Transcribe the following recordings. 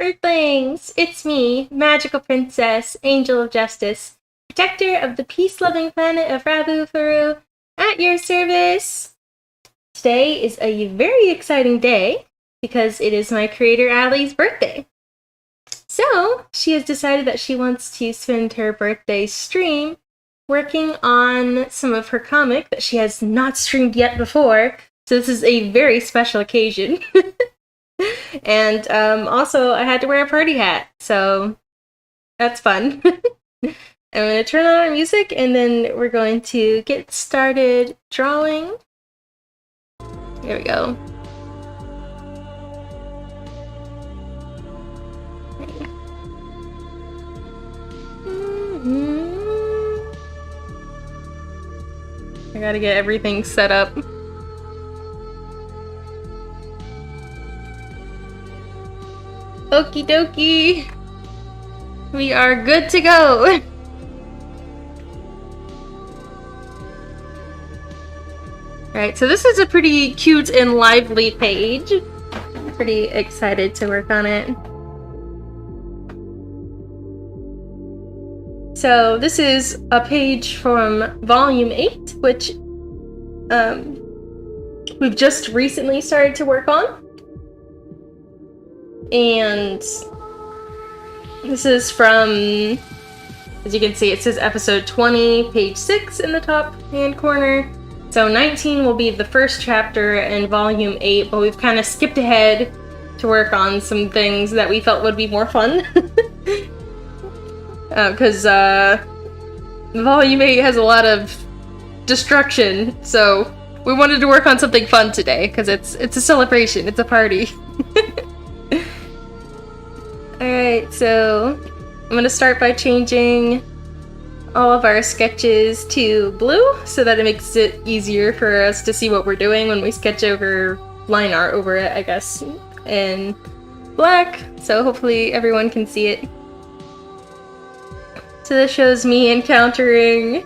Earthlings! It's me, Magical Princess, Angel of Justice, protector of the peace-loving planet of Rabufru, at your service! Today is a very exciting day, because it is my creator Allie's birthday. So, she has decided that she wants to spend her birthday stream working on some of her comic that she has not streamed yet before, so this is a very special occasion. And also, I had to wear a party hat, so that's fun. I'm going to turn on our music, and then we're going to get started drawing. There we go. I gotta get everything set up. Okie dokie! We are good to go! Alright, so this is a pretty cute and lively page. Pretty excited to work on it. So this is a page from volume 8, which we've just recently started to work on. And this is from, as you can see, it says episode 20, page 6 in the top hand corner. So 19 will be the first chapter in volume 8, but we've kind of skipped ahead to work on some things that we felt would be more fun. Because volume 8 has a lot of destruction, so we wanted to work on something fun today, because it's a celebration, it's a party. Alright, so I'm going to start by changing all of our sketches to blue, so that it makes it easier for us to see what we're doing when we sketch over line art over it, I guess, in black, so hopefully everyone can see it. So this shows me encountering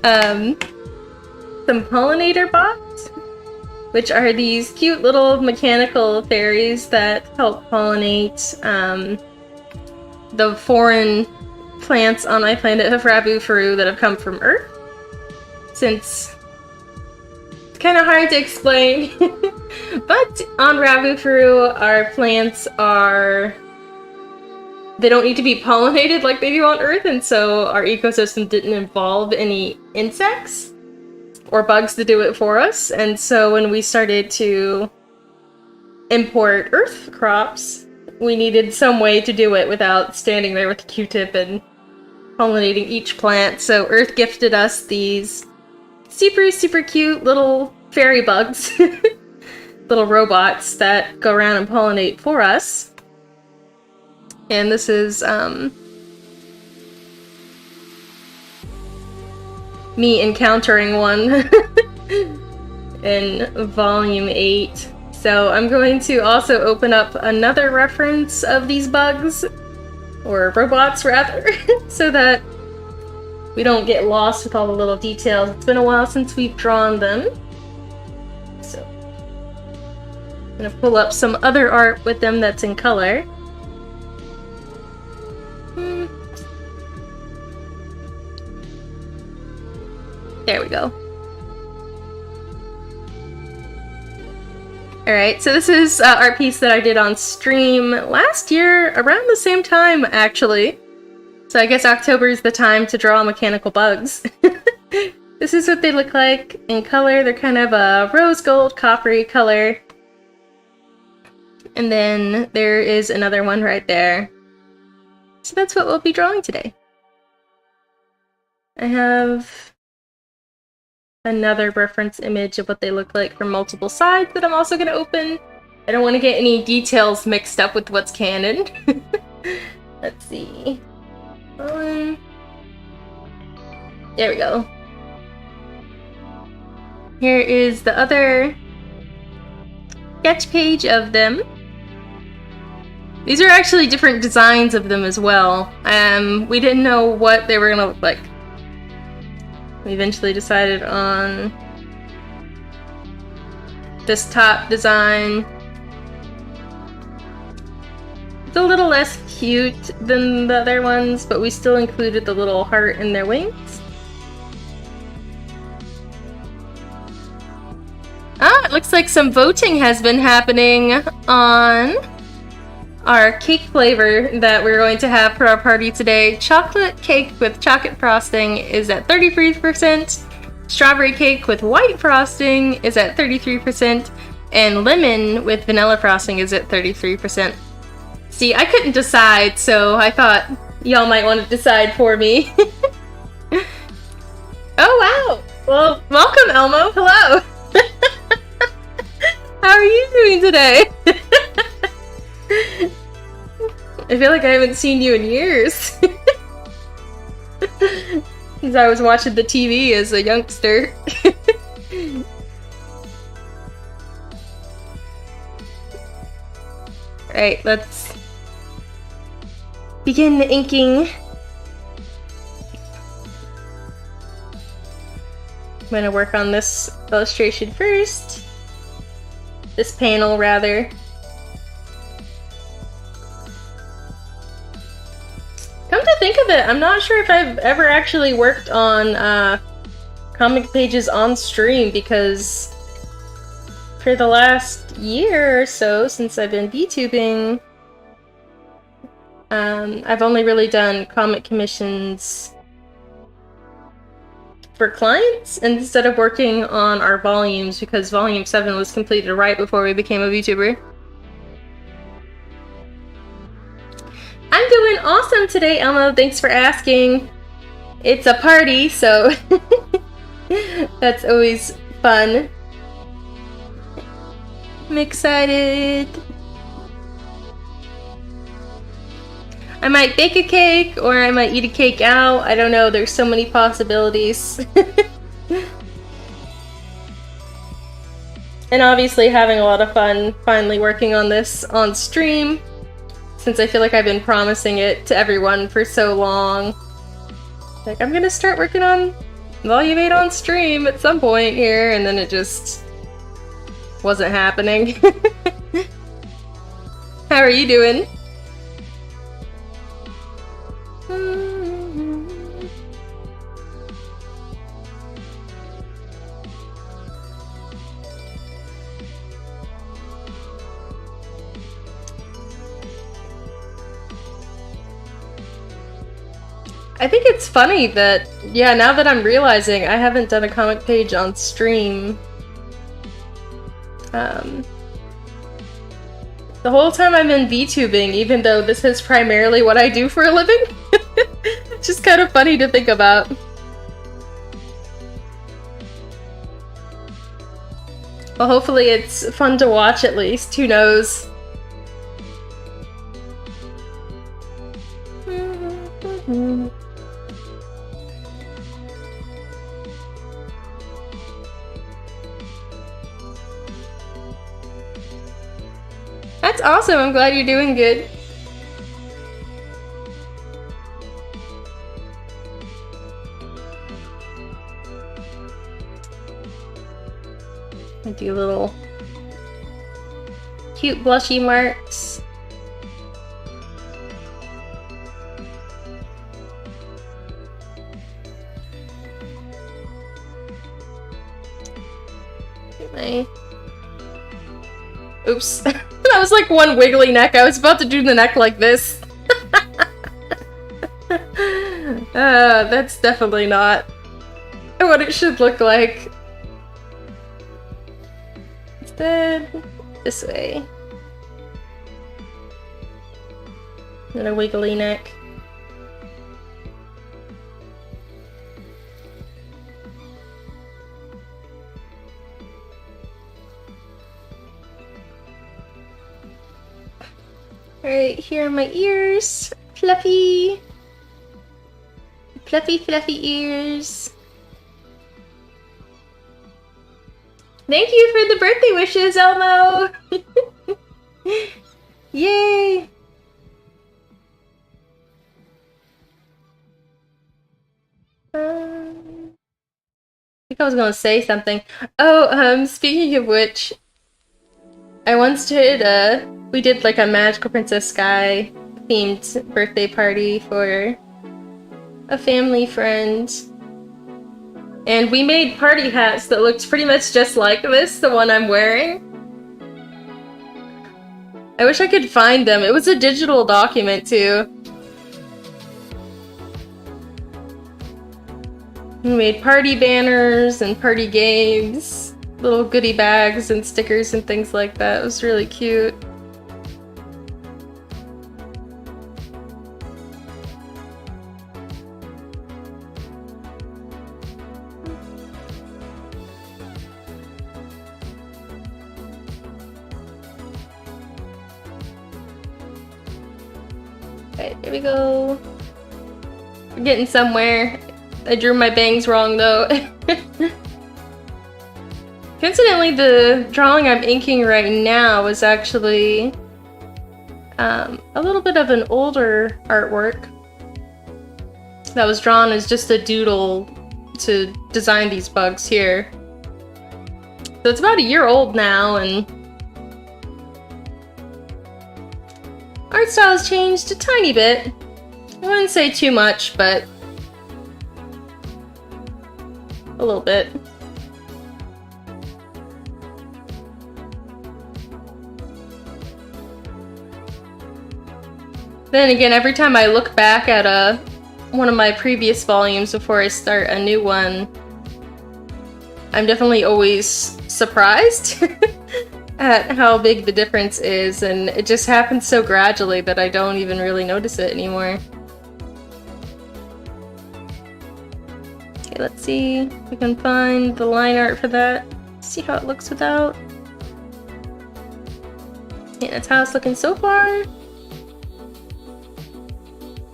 some pollinator bots, which are these cute little mechanical fairies that help pollinate the foreign plants on my planet of Rabufru that have come from Earth. Since it's kind of hard to explain, but on Rabufru our plants they don't need to be pollinated like they do on Earth, and so our ecosystem didn't involve any insects or bugs to do it for us. And so when we started to import Earth crops, we needed some way to do it without standing there with a Q-tip and pollinating each plant. So Earth gifted us these super, super cute little fairy bugs, little robots that go around and pollinate for us. And this is me encountering one in volume 8. So I'm going to also open up another reference of these bugs, or robots rather, so that we don't get lost with all the little details. It's been a while since we've drawn them. So I'm gonna pull up some other art with them that's in color. There we go. Alright, so this is art piece that I did on stream last year, around the same time, actually. So I guess October is the time to draw mechanical bugs. This is what they look like in color. They're kind of a rose gold, coppery color. And then there is another one right there. So that's what we'll be drawing today. I have another reference image of what they look like from multiple sides that I'm also going to open. I don't want to get any details mixed up with what's canon. Let's see. There we go. Here is the other sketch page of them. These are actually different designs of them as well. We didn't know what they were going to look like. We eventually decided on this top design. It's a little less cute than the other ones, but we still included the little heart in their wings. Ah, it looks like some voting has been happening on our cake flavor that we're going to have for our party today. Chocolate cake with chocolate frosting is at 33%. Strawberry cake with white frosting is at 33%. And lemon with vanilla frosting is at 33%. See, I couldn't decide, so I thought y'all might want to decide for me. Oh, wow! Well, welcome, Elmo. Hello! How are you doing today? I feel like I haven't seen you in years. Since I was watching the TV as a youngster. Alright, let's begin the inking. I'm gonna work on this illustration first. This panel, rather. Come to think of it, I'm not sure if I've ever actually worked on comic pages on stream, because for the last year or so, since I've been VTubing, I've only really done comic commissions for clients instead of working on our volumes, because volume 7 was completed right before we became a VTuber. I'm doing awesome today, Elmo. Thanks for asking. It's a party, so that's always fun. I'm excited. I might bake a cake, or I might eat a cake out. I don't know, there's so many possibilities. And obviously having a lot of fun finally working on this on stream, since I feel like I've been promising it to everyone for so long. Like, I'm gonna start working on Volume 8 on stream at some point here, and then it just wasn't happening. How are you doing? I think it's funny that, yeah, now that I'm realizing I haven't done a comic page on stream. The whole time I've been VTubing, even though this is primarily what I do for a living. It's just kind of funny to think about. Well, hopefully it's fun to watch at least, who knows. That's awesome, I'm glad you're doing good. I do little cute blushy marks. Oops. That was like one wiggly neck. I was about to do the neck like this. That's definitely not what it should look like. Instead, this way. And a wiggly neck. Alright, here are my ears. Fluffy. Fluffy, fluffy ears. Thank you for the birthday wishes, Elmo! Yay! I think I was gonna say something. Oh, speaking of which, I once did a we did like a Magical Princess Sky themed birthday party for a family friend. And we made party hats that looked pretty much just like this, the one I'm wearing. I wish I could find them. It was a digital document too. We made party banners and party games, little goodie bags and stickers and things like that. It was really cute. Alright, here we go. We're getting somewhere. I drew my bangs wrong though. Coincidentally, the drawing I'm inking right now is actually a little bit of an older artwork that was drawn as just a doodle to design these bugs here. So it's about a year old now, and art style's changed a tiny bit. I wouldn't say too much, but a little bit. Then again, every time I look back at one of my previous volumes before I start a new one, I'm definitely always surprised at how big the difference is, and it just happens so gradually that I don't even really notice it anymore. Okay, let's see if we can find the line art for that. See how it looks without. Yeah, that's how it's looking so far.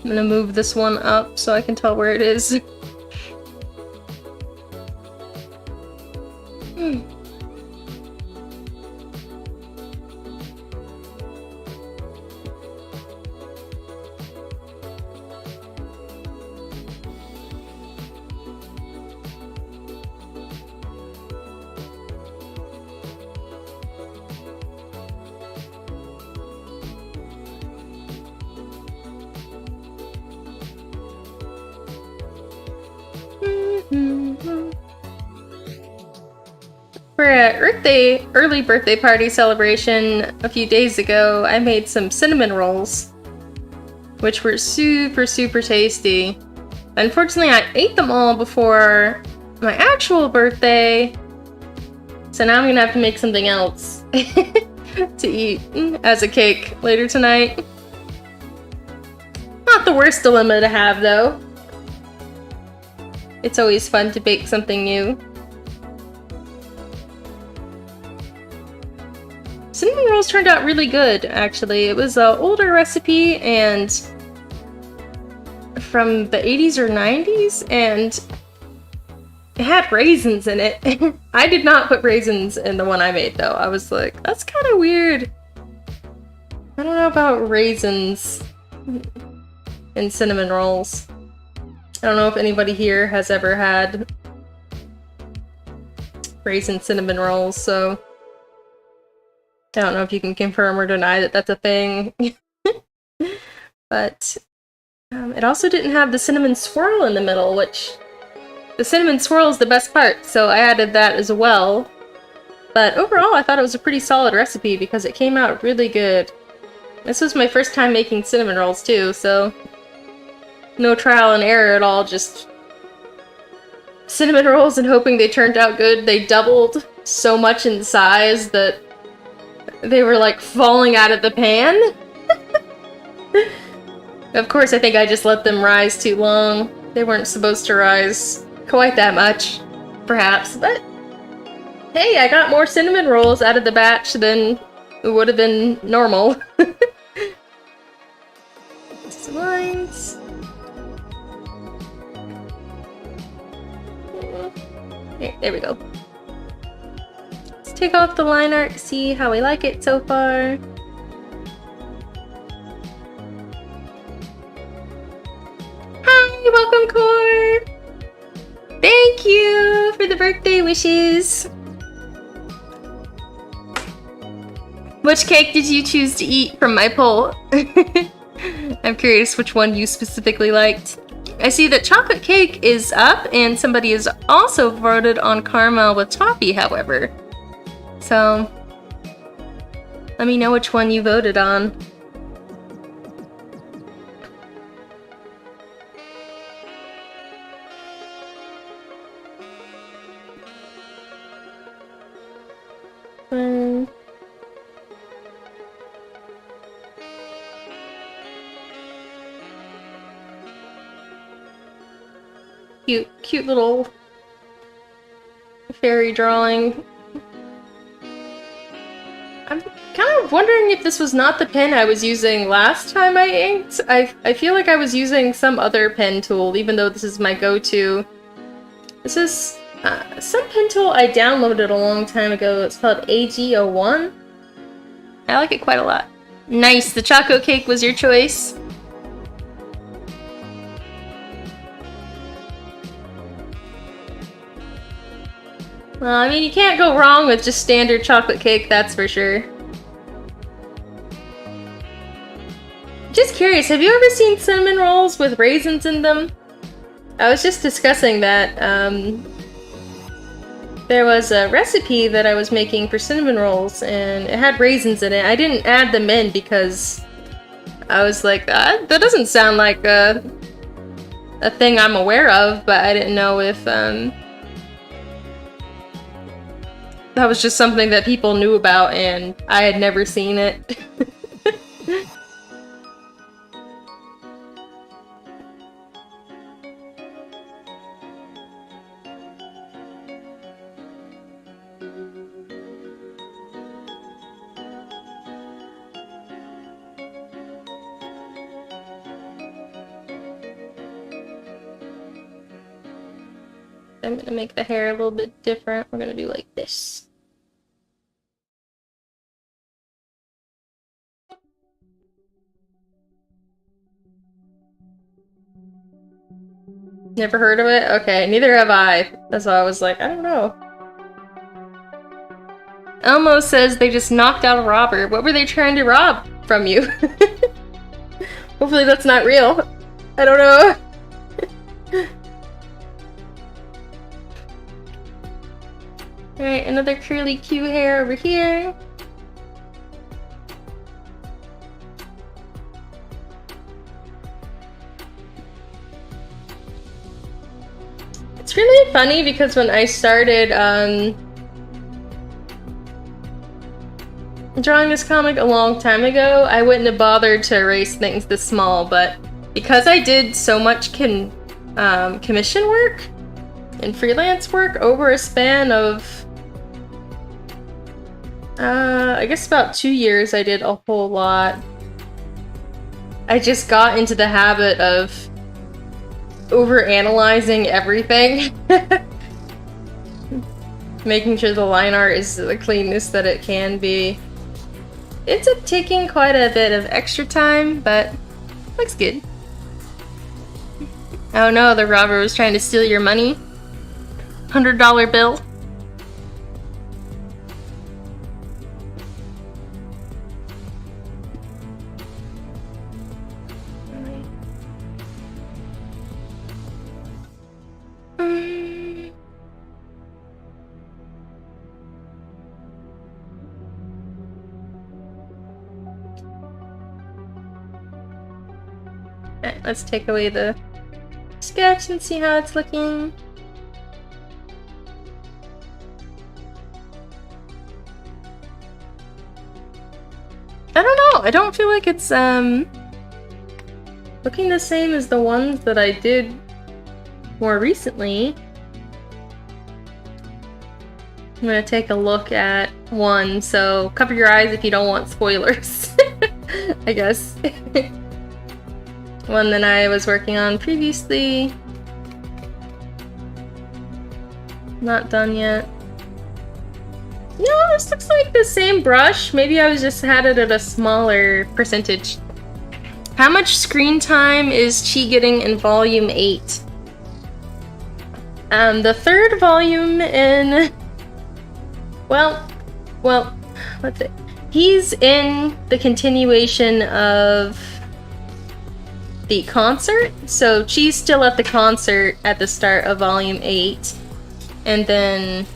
I'm gonna move this one up so I can tell where it is. For an early birthday party celebration a few days ago, I made some cinnamon rolls, which were super, super tasty. Unfortunately, I ate them all before my actual birthday, so now I'm gonna have to make something else to eat as a cake later tonight. Not the worst dilemma to have, though. It's always fun to bake something new. Cinnamon rolls turned out really good, actually. It was an older recipe and from the 80s or 90s, and it had raisins in it. I did not put raisins in the one I made, though. I was like, that's kind of weird. I don't know about raisins in cinnamon rolls. I don't know if anybody here has ever had raisin cinnamon rolls, so I don't know if you can confirm or deny that that's a thing. But it also didn't have the cinnamon swirl in the middle, which the cinnamon swirl is the best part, so I added that as well. But overall, I thought it was a pretty solid recipe because it came out really good. This was my first time making cinnamon rolls too, so no trial and error at all, just cinnamon rolls and hoping they turned out good. They doubled so much in size that they were like falling out of the pan. Of course, I think I just let them rise too long. They weren't supposed to rise quite that much, perhaps, but hey, I got more cinnamon rolls out of the batch than would have been normal. Some lines. There we go. Let's take off the line art to see how we like it so far. Hi, welcome, Core! Thank you for the birthday wishes! Which cake did you choose to eat from my poll? I'm curious which one you specifically liked. I see that chocolate cake is up, and somebody has also voted on caramel with toffee, however. So, let me know which one you voted on. Cute little fairy drawing. I'm kind of wondering if this was not the pen I was using last time I inked. I feel like I was using some other pen tool, even though this is my go-to. This is some pen tool I downloaded a long time ago. It's called AG01. I like it quite a lot. Nice, the choco cake was your choice. Well, I mean, you can't go wrong with just standard chocolate cake, that's for sure. Just curious, have you ever seen cinnamon rolls with raisins in them? I was just discussing that. There was a recipe that I was making for cinnamon rolls, and it had raisins in it. I didn't add them in because I was like, that doesn't sound like a thing I'm aware of, but I didn't know if that was just something that people knew about, and I had never seen it. I'm gonna make the hair a little bit different. We're gonna do like this. Never heard of it? Okay, neither have I. That's why I was like, I don't know. Elmo says they just knocked out a robber. What were they trying to rob from you? Hopefully that's not real. I don't know. Alright, another curly cute hair over here. It's really funny because when I started drawing this comic a long time ago, I wouldn't have bothered to erase things this small, but because I did so much commission work and freelance work over a span of I guess about 2 years, I did a whole lot. I just got into the habit of overanalyzing everything. Making sure the line art is the cleanest that it can be. It's taking quite a bit of extra time, but looks good. Oh no, the robber was trying to steal your money. $100 bill. Okay, let's take away the sketch and see how it's looking. I don't know, I don't feel like it's looking the same as the ones that I did more recently. I'm gonna take a look at one, so cover your eyes if you don't want spoilers, I guess. One that I was working on previously. Not done yet. No, this looks like the same brush. Maybe I was just had it at a smaller percentage. How much screen time is Chi getting in volume 8? The third volume in... Well, let's see. he's in the continuation of the concert. So Chi's still at the concert at the start of Volume 8. And then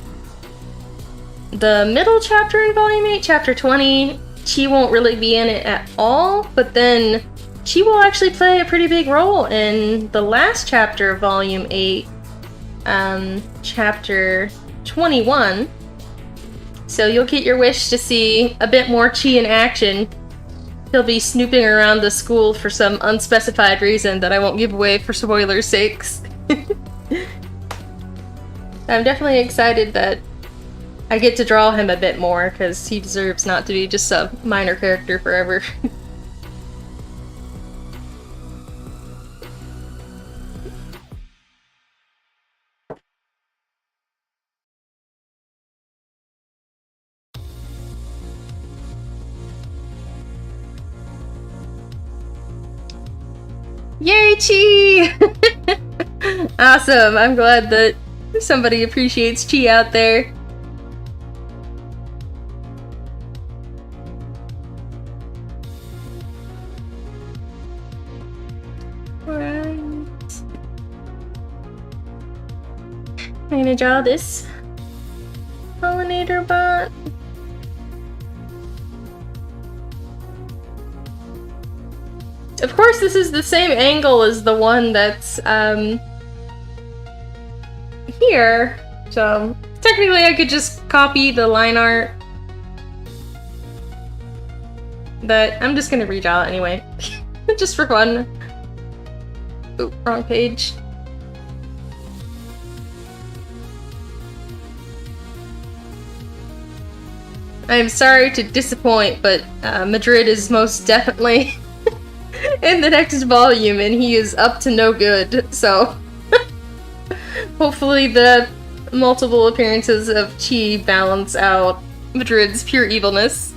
the middle chapter in Volume 8, Chapter 20, Chi won't really be in it at all, but then Chi will actually play a pretty big role in the last chapter of Volume 8, Chapter 21. So you'll get your wish to see a bit more Chi in action. He'll be snooping around the school for some unspecified reason that I won't give away for spoilers' sakes. I'm definitely excited that I get to draw him a bit more, because he deserves not to be just a minor character forever. Yay, Chi! Awesome, I'm glad that somebody appreciates Chi out there. Alright. I'm gonna draw this pollinator bot. Of course, this is the same angle as the one that's here, so technically I could just copy the line art, but I'm just gonna redraw it anyway, just for fun. Oop, wrong page. I'm sorry to disappoint, but Madrid is most definitely in the next volume, and he is up to no good, so hopefully the multiple appearances of Chi balance out Madrid's pure evilness.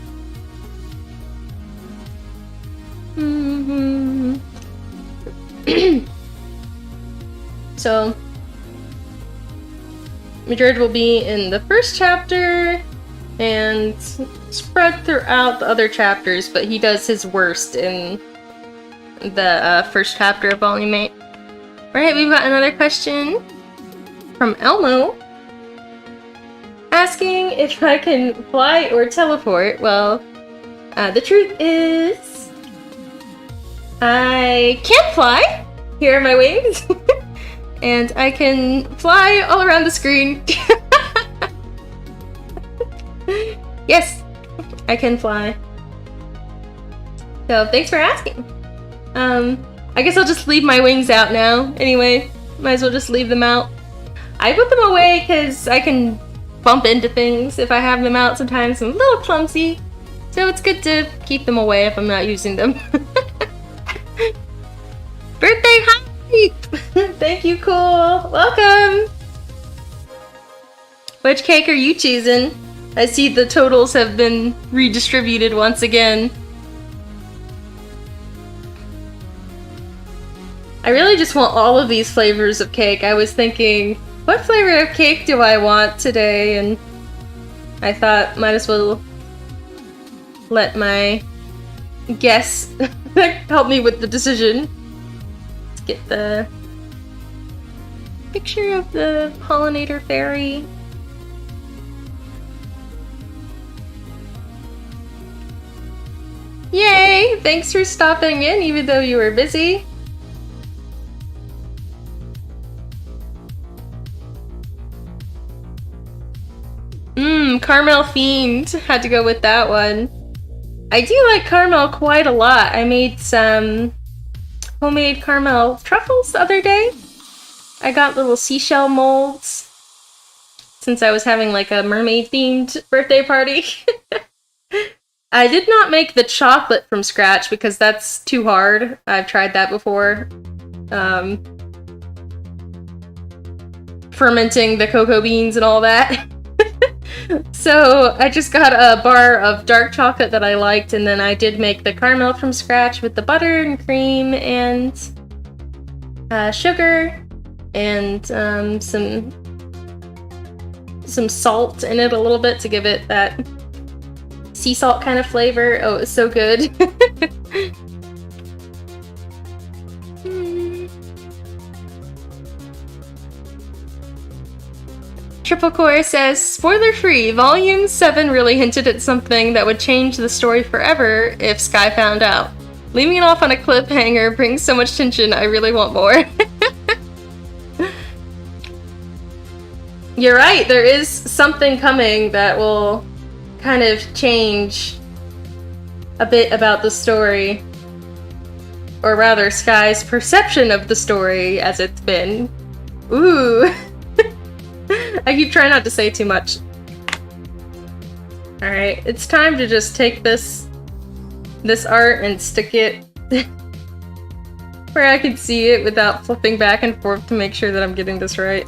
So, Madrid will be in the first chapter, and spread throughout the other chapters, but he does his worst in the first chapter of Volume 8. Alright, we've got another question from Elmo, asking if I can fly or teleport. Well, the truth is, I can fly! Here are my wings! And I can fly all around the screen. Yes, I can fly. So, thanks for asking. I guess I'll just leave my wings out now. Anyway, might as well just leave them out. I put them away because I can bump into things if I have them out sometimes. I'm a little clumsy, so it's good to keep them away if I'm not using them. Birthday hype! Thank you, cool. Welcome! Which cake are you choosing? I see the totals have been redistributed once again. I really just want all of these flavors of cake. I was thinking, what flavor of cake do I want today? And I thought, might as well let my guess help me with the decision. Let's get the picture of the pollinator fairy. Yay! Thanks for stopping in even though you were busy. Caramel Fiend. Had to go with that one. I do like caramel quite a lot. I made some homemade caramel truffles the other day. I got little seashell molds since I was having like a mermaid themed birthday party. I did not make the chocolate from scratch because that's too hard. I've tried that before. Fermenting the cocoa beans and all that. So I just got a bar of dark chocolate that I liked, and then I did make the caramel from scratch with the butter and cream and sugar and some salt in it a little bit to give it that sea salt kind of flavor. Oh, it's so good. Triple Core says, spoiler free, Volume 7 really hinted at something that would change the story forever if Sky found out. Leaving it off on a cliffhanger brings so much tension, I really want more. You're right, there is something coming that will kind of change a bit about the story. Or rather, Sky's perception of the story as it's been. Ooh. I keep trying not to say too much. Alright, it's time to just take this art and stick it where I can see it without flipping back and forth to make sure that I'm getting this right.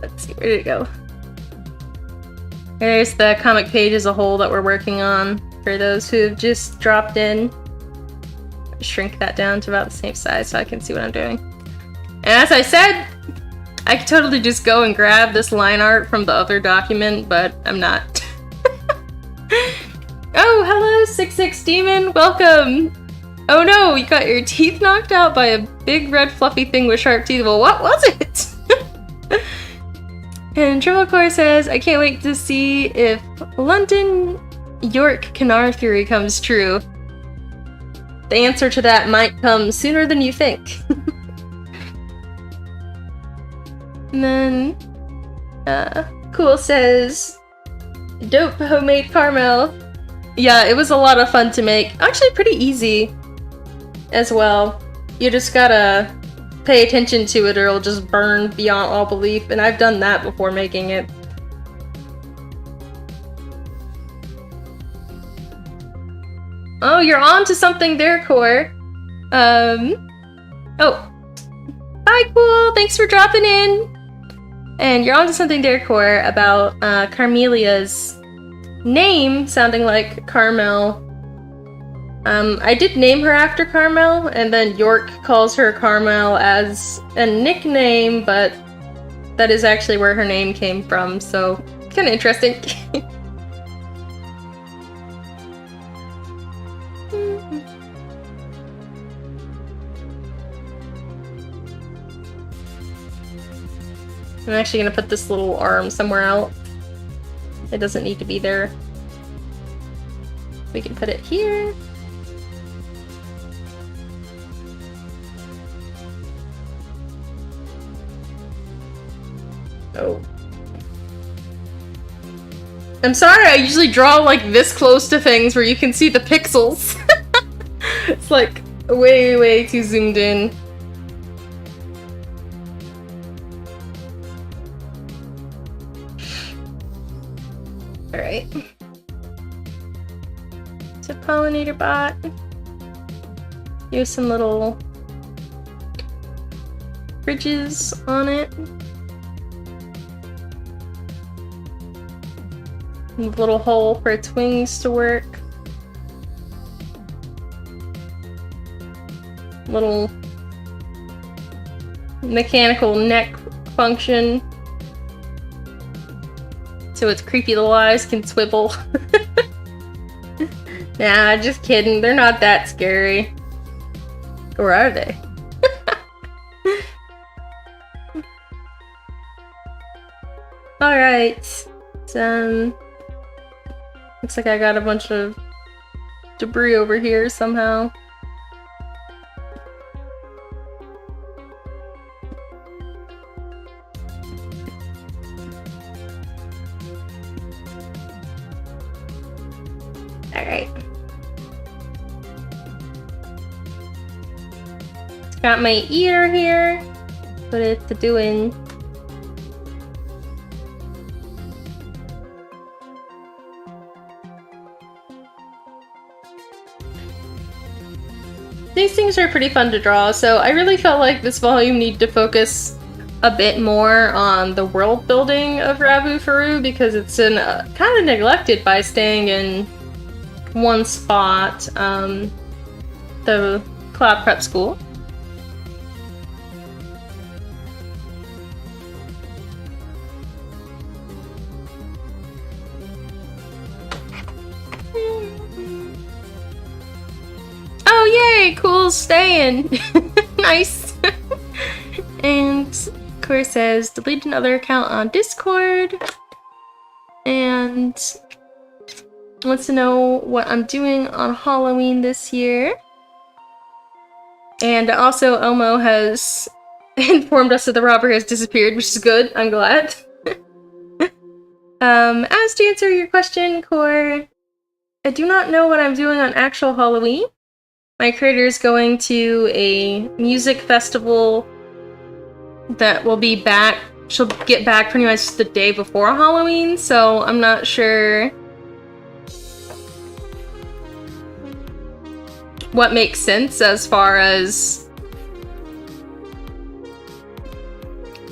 Let's see, where did it go? There's the comic page as a whole that we're working on for those who have just dropped in. Shrink that down to about the same size so I can see what I'm doing. And as I said, I could totally just go and grab this line art from the other document, but I'm not. Oh, hello, 66 Demon, welcome! Oh no, you got your teeth knocked out by a big red fluffy thing with sharp teeth. Well, what was it? And Triple Core says, I can't wait to see if London York Canard theory comes true. The answer to that might come sooner than you think. And then, Cool says, dope homemade caramel. Yeah, it was a lot of fun to make. Actually pretty easy as well. You just gotta pay attention to it or it'll just burn beyond all belief, and I've done that before making it. Oh, you're on to something there, Core. Oh. Bye, Cool! Thanks for dropping in! And you're on to something there, Core, about Carmelia's name sounding like Carmel. I did name her after Carmel, and then York calls her Carmel as a nickname, but that is actually where her name came from, so kind of interesting. I'm actually gonna put this little arm somewhere else. It doesn't need to be there. We can put it here. Oh. I'm sorry, I usually draw like this close to things where you can see the pixels. It's like way, way too zoomed in. Alright. It's a pollinator bot. Here's some little bridges on it. And a little hole for its wings to work. Little mechanical neck function. So its creepy little eyes can swivel. Nah, just kidding. They're not that scary. Or are they? Alright. Looks like I got a bunch of debris over here somehow. Alright. Got my ear here. What it's doing. These things are pretty fun to draw, so I really felt like this volume needed to focus a bit more on the world building of Rabufru because it's kind of neglected by staying in one spot, the Cloud Prep School. Hey, cool staying. Nice. And Core says, delete another account on Discord. And wants to know what I'm doing on Halloween this year. And also, Elmo has informed us that the robber has disappeared, which is good. I'm glad. As to answer your question, Core, I do not know what I'm doing on actual Halloween. My creator is going to a music festival that will be back. She'll get back pretty much the day before Halloween, so I'm not sure what makes sense as far as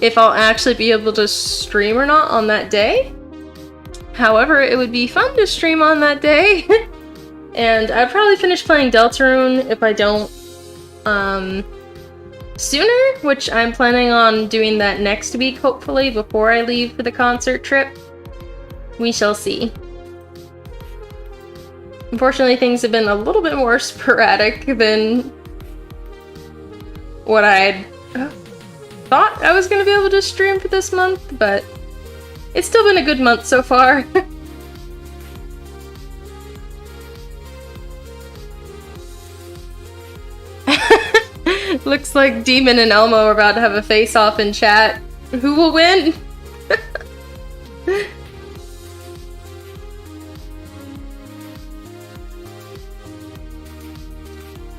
if I'll actually be able to stream or not on that day. However, it would be fun to stream on that day. And I'd probably finish playing Deltarune if I don't sooner, which I'm planning on doing that next week, hopefully, before I leave for the concert trip. We shall see. Unfortunately, things have been a little bit more sporadic than what I'd thought I was going to be able to stream for this month, but it's still been a good month so far. Looks like Demon and Elmo are about to have a face-off in chat. Who will win?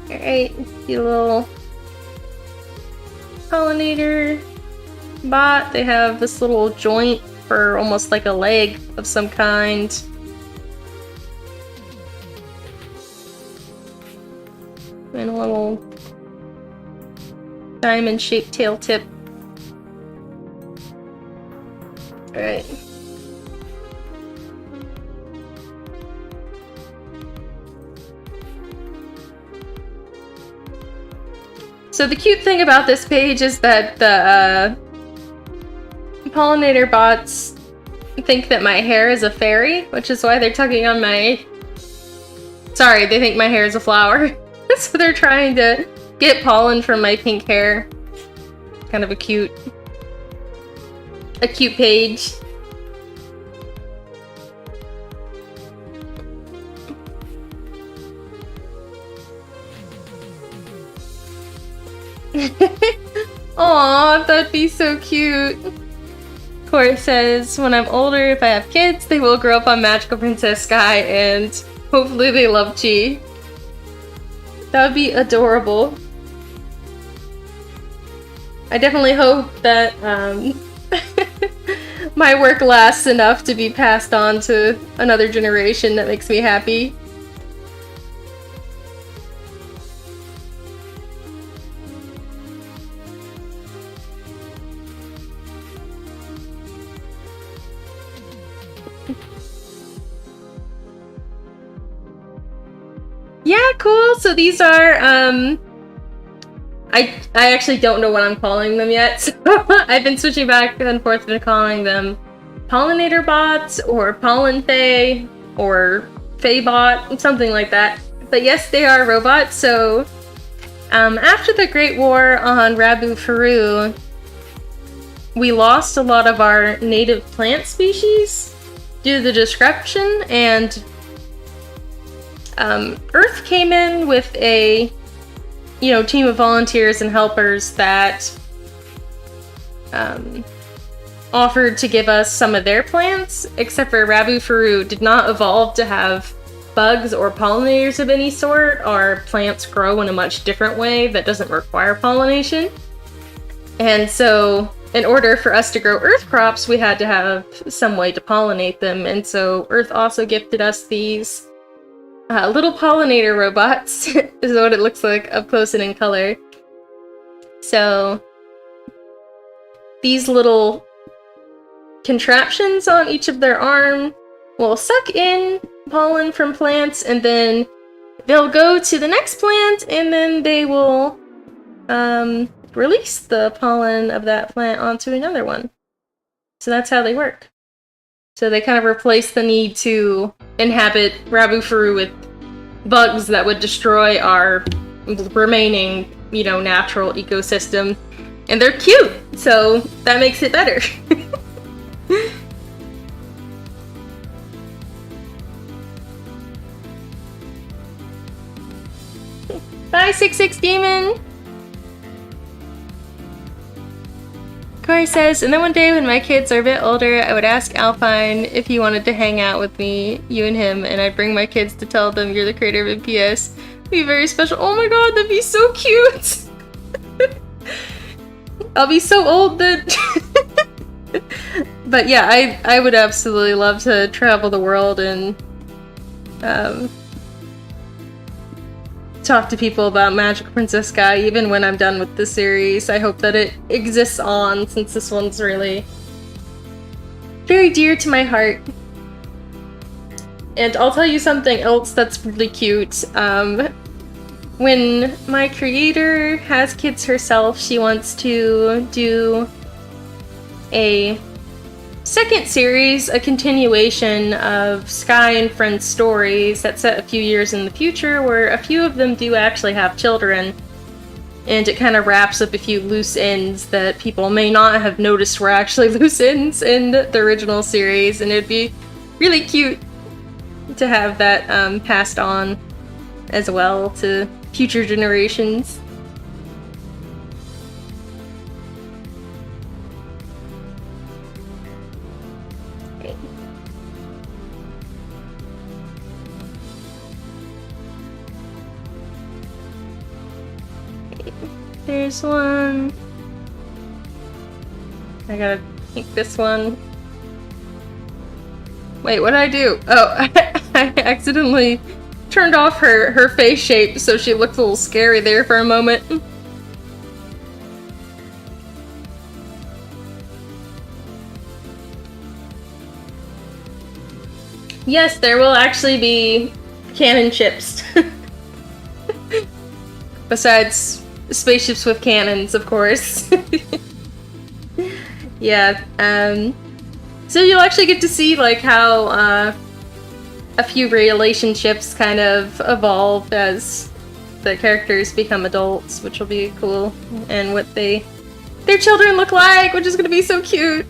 Alright, the little pollinator bot. They have this little joint for almost like a leg of some kind. And a little diamond-shaped tail tip. Alright. So the cute thing about this page is that the pollinator bots think that my hair is a fairy, which is why they're tugging on my... Sorry, they think my hair is a flower. So they're trying to get pollen from my pink hair. Kind of a cute page. Aw, that'd be so cute. Court says, when I'm older, if I have kids, they will grow up on Magical Princess Sky and hopefully they love Chi. That would be adorable. I definitely hope that my work lasts enough to be passed on to another generation. That makes me happy. Yeah, cool. So these are, I actually don't know what I'm calling them yet. So I've been switching back and forth and calling them pollinator bots or pollen fae or fae bot, something like that. But yes, they are robots. So after the Great War on Rabufru, we lost a lot of our native plant species due to the destruction, and Earth came in with a, team of volunteers and helpers that offered to give us some of their plants, except for Rabufru did not evolve to have bugs or pollinators of any sort. Our plants grow in a much different way that doesn't require pollination. And so, in order for us to grow Earth crops, we had to have some way to pollinate them, and so Earth also gifted us these little pollinator robots, is what it looks like up close and in color. So these little contraptions on each of their arm will suck in pollen from plants, and then they'll go to the next plant, and then they will release the pollen of that plant onto another one. So that's how they work. So they kind of replace the need to inhabit Rabufru with bugs that would destroy our remaining, you know, natural ecosystem. And they're cute, so that makes it better. 566 Demon! Corey says, and then one day when my kids are a bit older, I would ask Alpine if he wanted to hang out with me, you and him, and I'd bring my kids to tell them you're the creator of MPS. It'd be very special. Oh my god, that'd be so cute! I'll be so old that... But yeah, I would absolutely love to travel the world and talk to people about Magical Princess Sky, even when I'm done with the series. I hope that it exists on, since this one's really very dear to my heart. And I'll tell you something else that's really cute. When my creator has kids herself, she wants to do a second series, a continuation of Sky and Friends stories that's set a few years in the future, where a few of them do actually have children, and it kind of wraps up a few loose ends that people may not have noticed were actually loose ends in the original series, and it'd be really cute to have that passed on as well to future generations. There's one. I gotta think this one. Wait, what did I do? Oh, I accidentally turned off her face shape, so she looked a little scary there for a moment. Yes, there will actually be canon ships. Besides spaceships with cannons, of course. Yeah, so you'll actually get to see, like, how, a few relationships kind of evolve as the characters become adults, which will be cool, and what their children look like, which is gonna be so cute.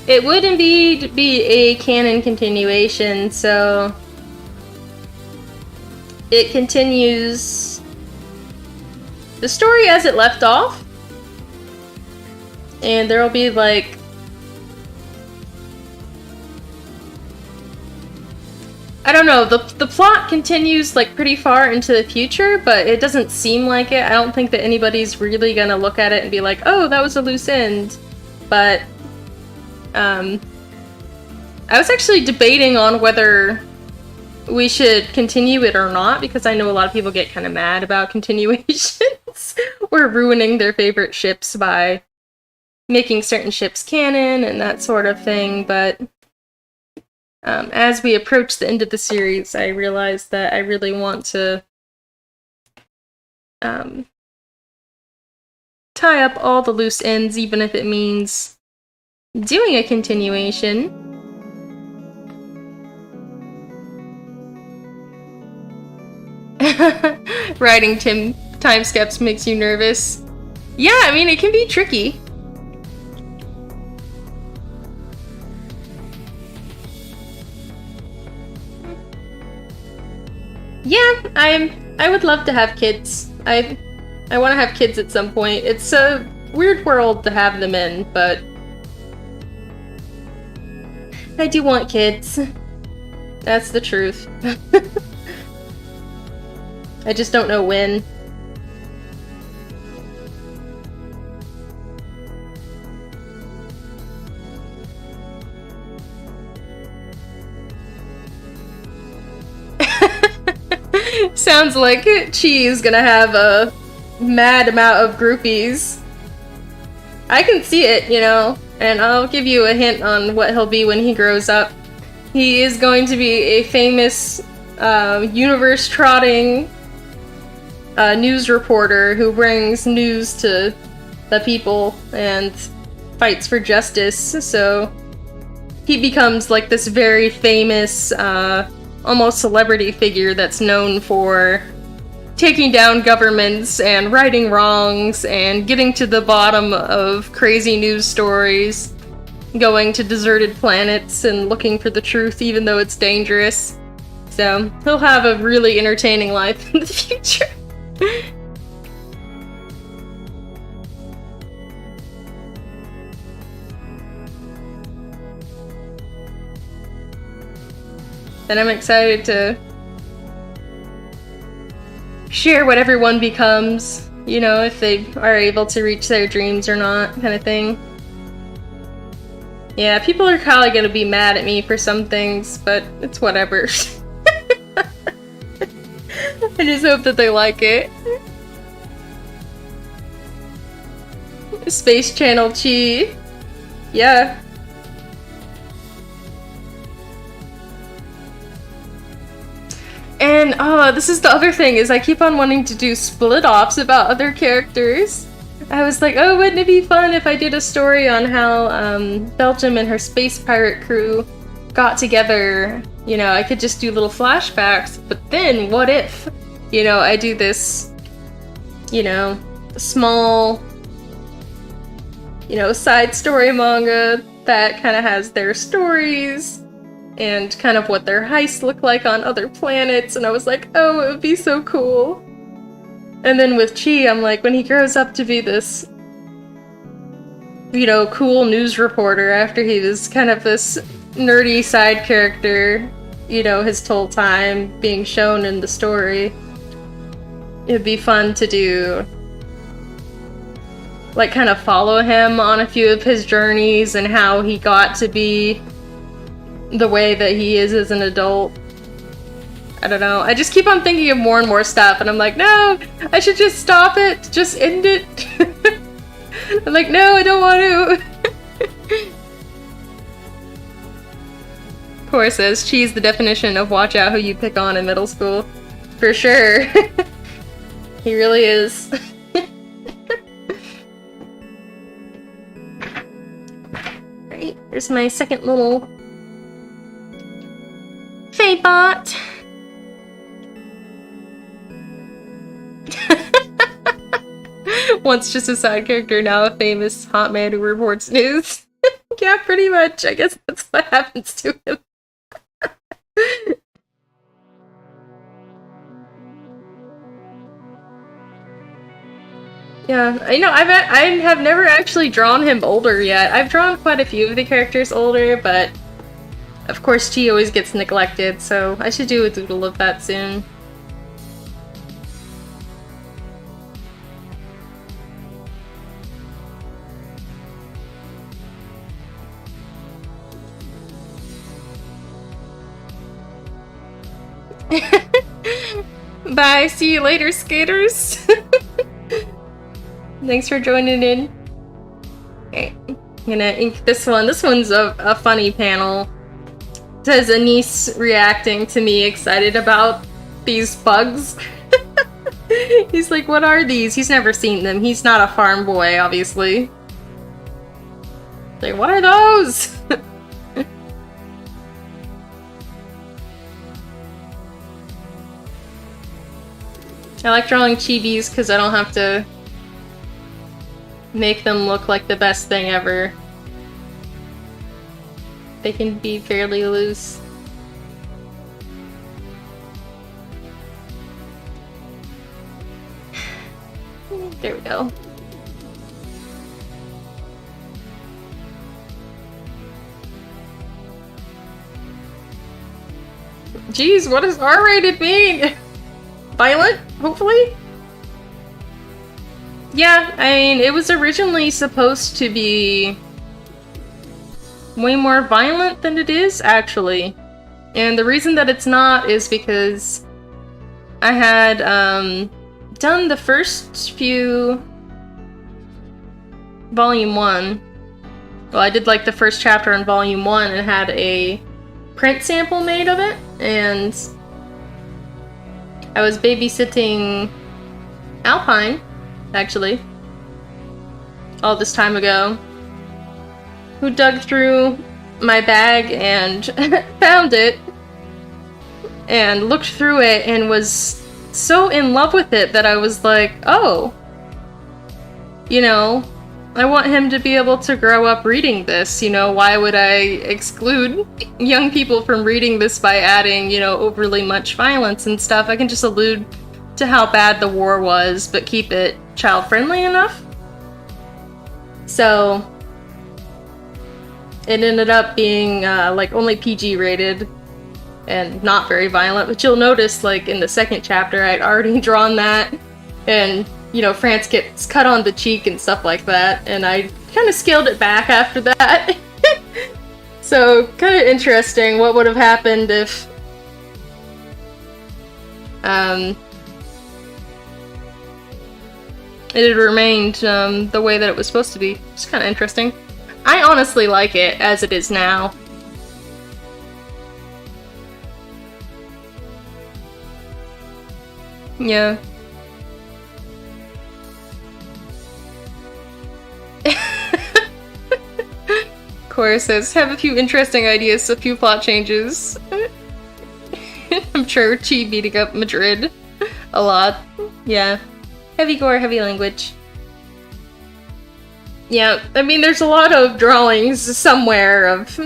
It would indeed be a canon continuation, so it continues the story as it left off, and there will be, like, I don't know, the plot continues, like, pretty far into the future, but it doesn't seem like it. I don't think that anybody's really gonna look at it and be like, oh, that was a loose end, but I was actually debating on whether we should continue it or not, because I know a lot of people get kind of mad about continuations or ruining their favorite ships by making certain ships canon and that sort of thing, but as we approach the end of the series, I realized that I really want to tie up all the loose ends, even if it means doing a continuation. Writing time skips makes you nervous. Yeah, I mean, it can be tricky. Yeah, I would love to have kids. I want to have kids at some point. It's a weird world to have them in, but I do want kids. That's the truth. I just don't know when. Sounds like Chi is gonna have a mad amount of groupies. I can see it, you know, and I'll give you a hint on what he'll be when he grows up. He is going to be a famous universe-trotting news reporter who brings news to the people and fights for justice, so he becomes like this very famous, almost celebrity figure that's known for taking down governments and righting wrongs and getting to the bottom of crazy news stories, going to deserted planets and looking for the truth even though it's dangerous. So he'll have a really entertaining life in the future. And I'm excited to share what everyone becomes, you know, if they are able to reach their dreams or not, kind of thing. Yeah, people are probably gonna be mad at me for some things, but it's whatever. I just hope that they like it. Space Channel Chi. Yeah. And, oh, this is the other thing, is I keep on wanting to do split-offs about other characters. I was like, oh, wouldn't it be fun if I did a story on how Belgium and her space pirate crew got together? You know, I could just do little flashbacks, but then what if, you know, I do this, you know, small, you know, side story manga that kind of has their stories and kind of what their heists look like on other planets, and I was like, oh, it would be so cool. And then with Chi, I'm like, when he grows up to be this, you know, cool news reporter after he was kind of this nerdy side character, you know, his whole time being shown in the story, it'd be fun to do, like, kind of follow him on a few of his journeys and how he got to be the way that he is as an adult. I don't know. I just keep on thinking of more and more stuff, and I'm like, no, I should just stop it. Just end it. I'm like, no, I don't want to. Cora says, Chi's the definition of watch out who you pick on in middle school. For sure. He really is. Right, there's my second little Faybot. Once just a side character, now a famous hot man who reports news. Yeah, pretty much. I guess that's what happens to him. Yeah, I know, I have never actually drawn him older yet. I've drawn quite a few of the characters older, but of course Chi always gets neglected, so I should do a doodle of that soon. Bye, see you later, skaters! Thanks for joining in. Okay, I'm gonna ink this one. This one's a funny panel. It says a niece reacting to me excited about these bugs. He's like, what are these? He's never seen them. He's not a farm boy, obviously. Like, what are those? I like drawing chibis because I don't have to make them look like the best thing ever. They can be fairly loose. There we go. Jeez, what does R-rated mean? Violent, hopefully? Yeah, I mean, it was originally supposed to be way more violent than it is, actually. And the reason that it's not is because I had done the first few Volume 1. Well, I did like the first chapter in Volume 1 and had a print sample made of it, and I was babysitting Alpine, actually, all this time ago, who dug through my bag and found it and looked through it and was so in love with it that I was like, oh, you know, I want him to be able to grow up reading this, you know, why would I exclude young people from reading this by adding, you know, overly much violence and stuff? I can just allude to how bad the war was, but keep it child-friendly enough. So it ended up being like only PG rated and not very violent, but you'll notice like in the second chapter I'd already drawn that, and you know, France gets cut on the cheek and stuff like that, and I kind of scaled it back after that. So kind of interesting what would have happened if it had remained the way that it was supposed to be. It's kind of interesting. I honestly like it as it is now. Yeah. Cora says, have a few interesting ideas, a few plot changes. I'm sure Chi beating up Madrid a lot. Yeah. Heavy gore, heavy language. Yeah, I mean, there's a lot of drawings somewhere of,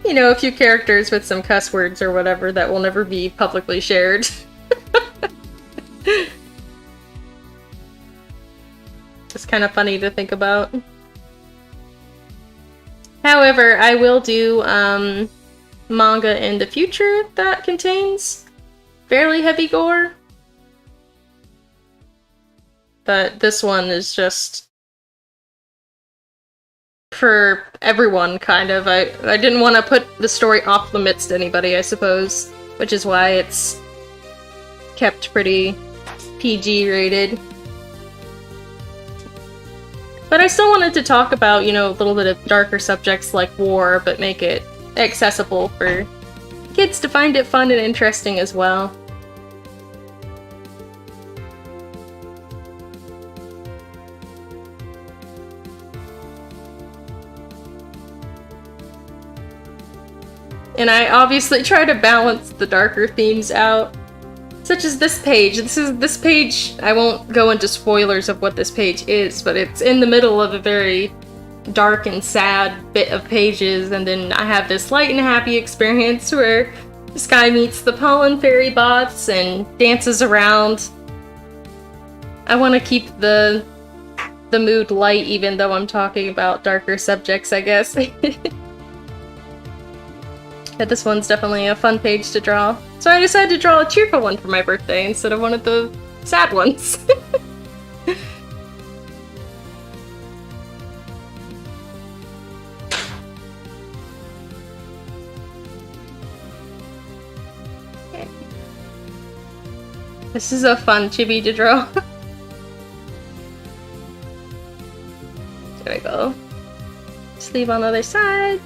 you know, a few characters with some cuss words or whatever that will never be publicly shared. It's kind of funny to think about. However, I will do manga in the future that contains fairly heavy gore. But this one is just for everyone, kind of. I didn't want to put the story off limits to anybody, I suppose, which is why it's kept pretty PG rated. But I still wanted to talk about, you know, a little bit of darker subjects like war, but make it accessible for kids to find it fun and interesting as well. And I obviously try to balance the darker themes out, such as this page. This page, I won't go into spoilers of what this page is, but it's in the middle of a very dark and sad bit of pages, and then I have this light and happy experience where this guy meets the pollen fairy bots and dances around. I want to keep the mood light even though I'm talking about darker subjects, I guess. But this one's definitely a fun page to draw. So I decided to draw a cheerful one for my birthday instead of one of the sad ones. Okay. This is a fun chibi to draw. There we go. Sleeve on the other side.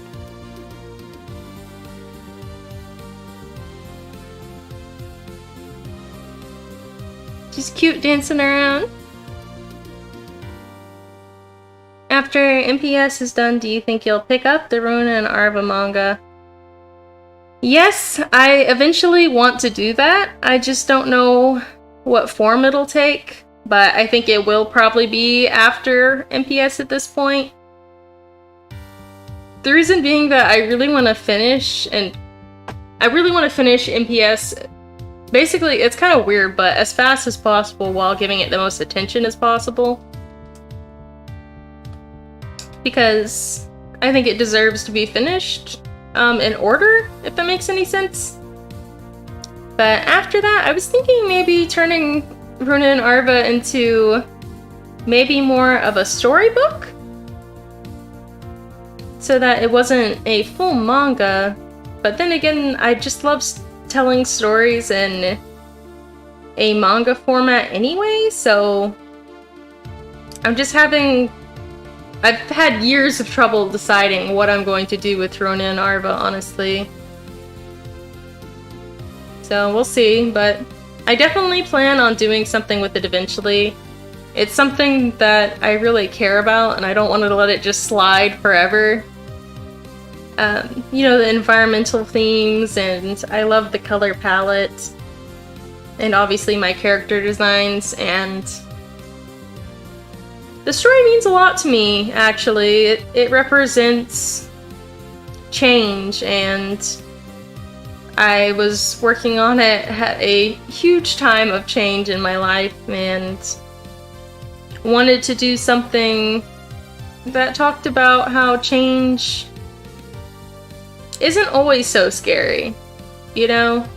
She's cute dancing around. After MPS is done, do you think you'll pick up the Runa and Arva manga? Yes, I eventually want to do that. I just don't know what form it'll take, but I think it will probably be after MPS at this point. The reason being that I really want to finish MPS. Basically, it's kind of weird, but as fast as possible while giving it the most attention as possible. Because I think it deserves to be finished in order, if that makes any sense. But after that, I was thinking maybe turning Runa and Arva into maybe more of a storybook? So that it wasn't a full manga, but then again, I just love telling stories in a manga format anyway, so I've had years of trouble deciding what I'm going to do with Runa and Arva, honestly. So we'll see, but I definitely plan on doing something with it eventually. It's something that I really care about, and I don't want to let it just slide forever. You know, the environmental themes, and I love the color palette, and obviously my character designs, and the story means a lot to me, actually. It represents change, and I was working on it at a huge time of change in my life, and wanted to do something that talked about how change isn't always so scary, you know?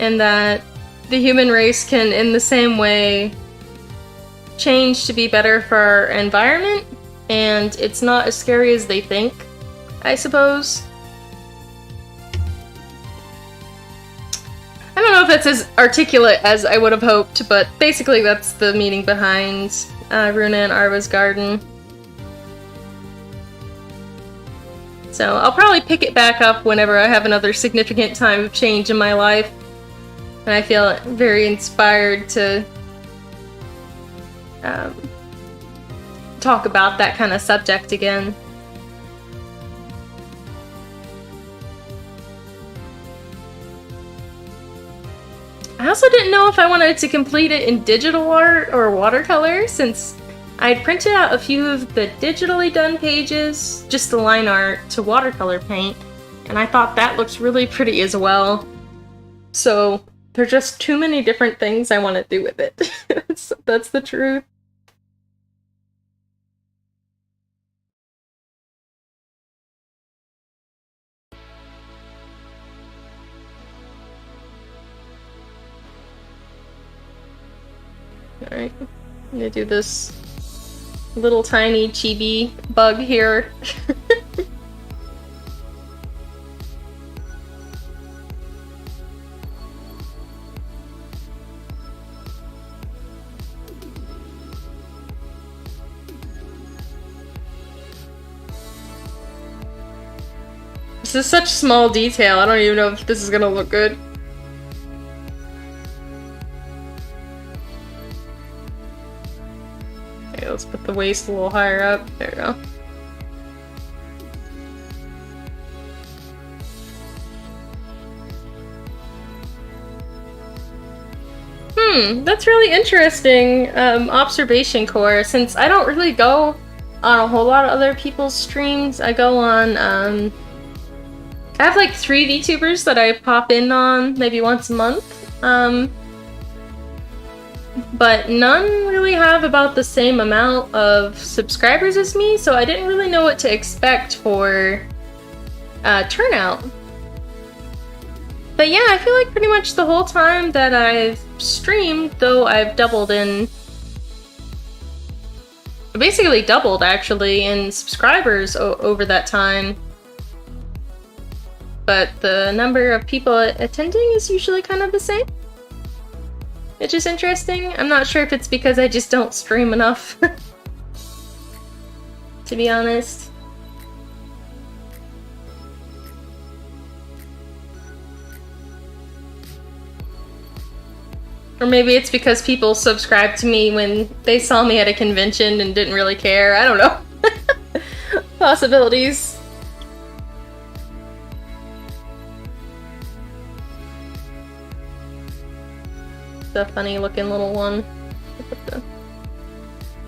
And that the human race can, in the same way, change to be better for our environment, and it's not as scary as they think, I suppose. I don't know if that's as articulate as I would have hoped, but basically that's the meaning behind Runa and Arva's Garden. So I'll probably pick it back up whenever I have another significant time of change in my life, and I feel very inspired to talk about that kind of subject again. I also didn't know if I wanted to complete it in digital art or watercolor, since I'd printed out a few of the digitally done pages, just the line art, to watercolor paint, and I thought that looks really pretty as well. So there's just too many different things I want to do with it. That's the truth. Alright, I'm gonna do this little tiny chibi bug here. This is such small detail, I don't even know if this is gonna look good. Okay, let's put the waist a little higher up. There we go. That's really interesting observation, Core, since I don't really go on a whole lot of other people's streams. I go on, I have like 3 VTubers that I pop in on maybe once a month, but none really have about the same amount of subscribers as me, so I didn't really know what to expect for turnout. But yeah, I feel like pretty much the whole time that I've streamed, though I've doubled in... basically doubled, actually, in subscribers over that time. But the number of people attending is usually kind of the same. Which is interesting. I'm not sure if it's because I just don't stream enough. To be honest. Or maybe it's because people subscribed to me when they saw me at a convention and didn't really care. I don't know. Possibilities. The funny looking little one.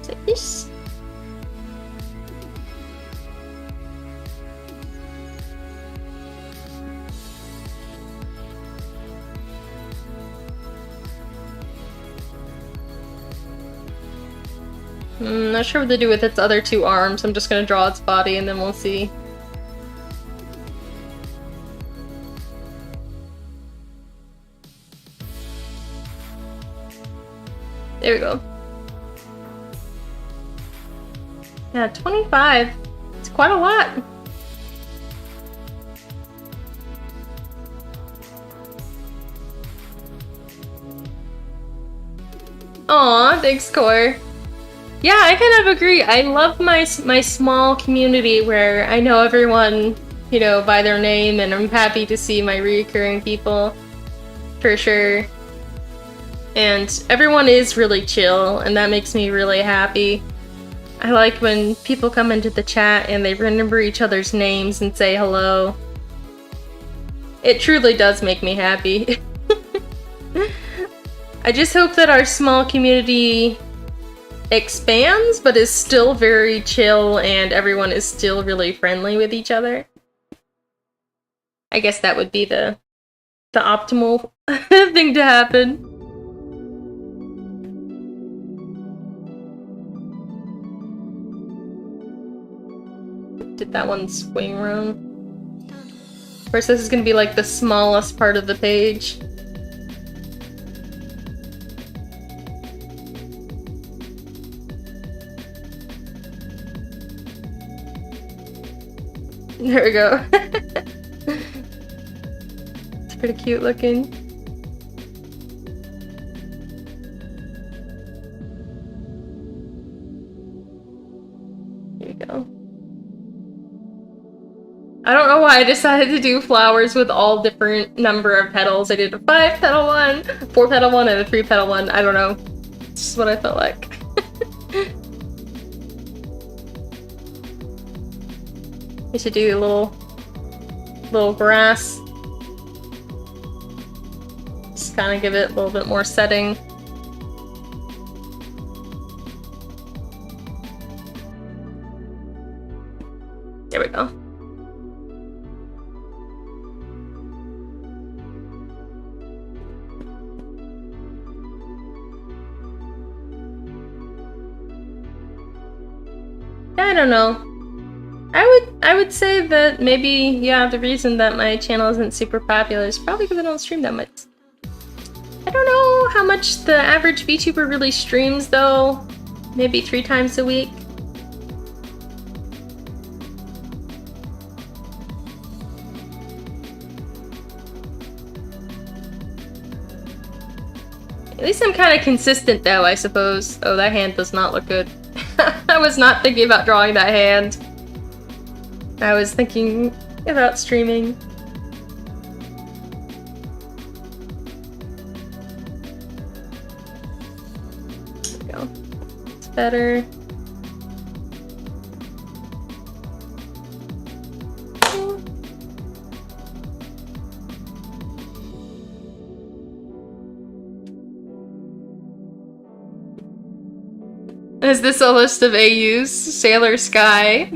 Like this. Not sure what to do with its other 2 arms. I'm just gonna draw its body and then we'll see. There we go. Yeah, 25. It's quite a lot. Aw, thanks, Core. Yeah, I kind of agree. I love my small community where I know everyone, you know, by their name, and I'm happy to see my recurring people. For sure. And everyone is really chill, and that makes me really happy. I like when people come into the chat and they remember each other's names and say hello. It truly does make me happy. I just hope that our small community expands, but is still very chill and everyone is still really friendly with each other. I guess that would be the optimal thing to happen. Did that one swing around? Of course, this is gonna be like the smallest part of the page. There we go. It's pretty cute looking. Here we go. I don't know why I decided to do flowers with all different number of petals. I did a 5-petal one, 4-petal one, and a 3-petal one. I don't know. It's just what I felt like. I should do a little grass. Just kind of give it a little bit more setting. There we go. I don't know. I would say that maybe, yeah, the reason that my channel isn't super popular is probably because I don't stream that much. I don't know how much the average VTuber really streams though. Maybe 3 times a week. At least I'm kind of consistent though, I suppose. Oh, that hand does not look good. I was not thinking about drawing that hand. I was thinking about streaming. There we go. It's better. Is this a list of AUs? Sailor Sky,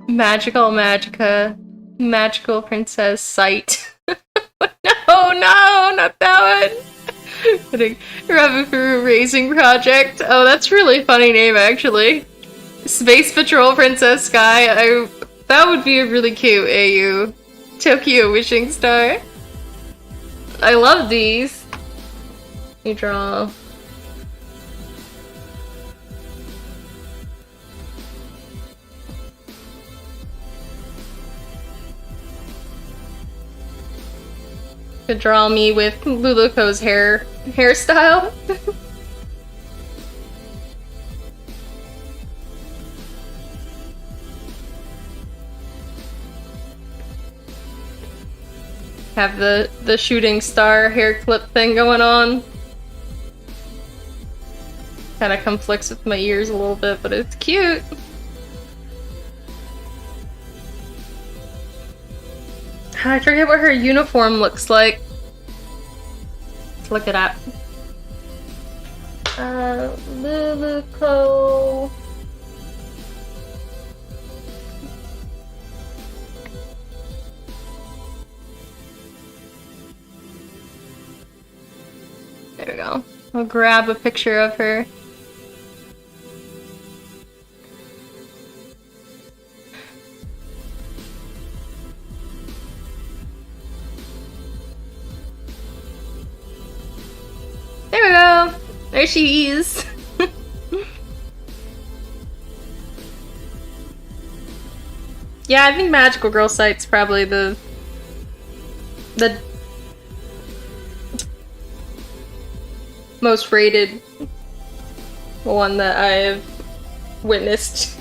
Magical Magica, Magical Princess Sight. No, not that one! Rabufru Racing Project. Oh, that's a really funny name, actually. Space Patrol Princess Sky. That would be a really cute AU. Tokyo Wishing Star. I love these. You draw. Could draw me with Luluko's hairstyle. Have the shooting star hair clip thing going on. Kind of conflicts with my ears a little bit, but it's cute. I forget what her uniform looks like. Let's look it up. Luluko. There we go. I'll grab a picture of her. There we go! There she is! Yeah, I think Magical Girl Sight's probably the most rated one that I've witnessed.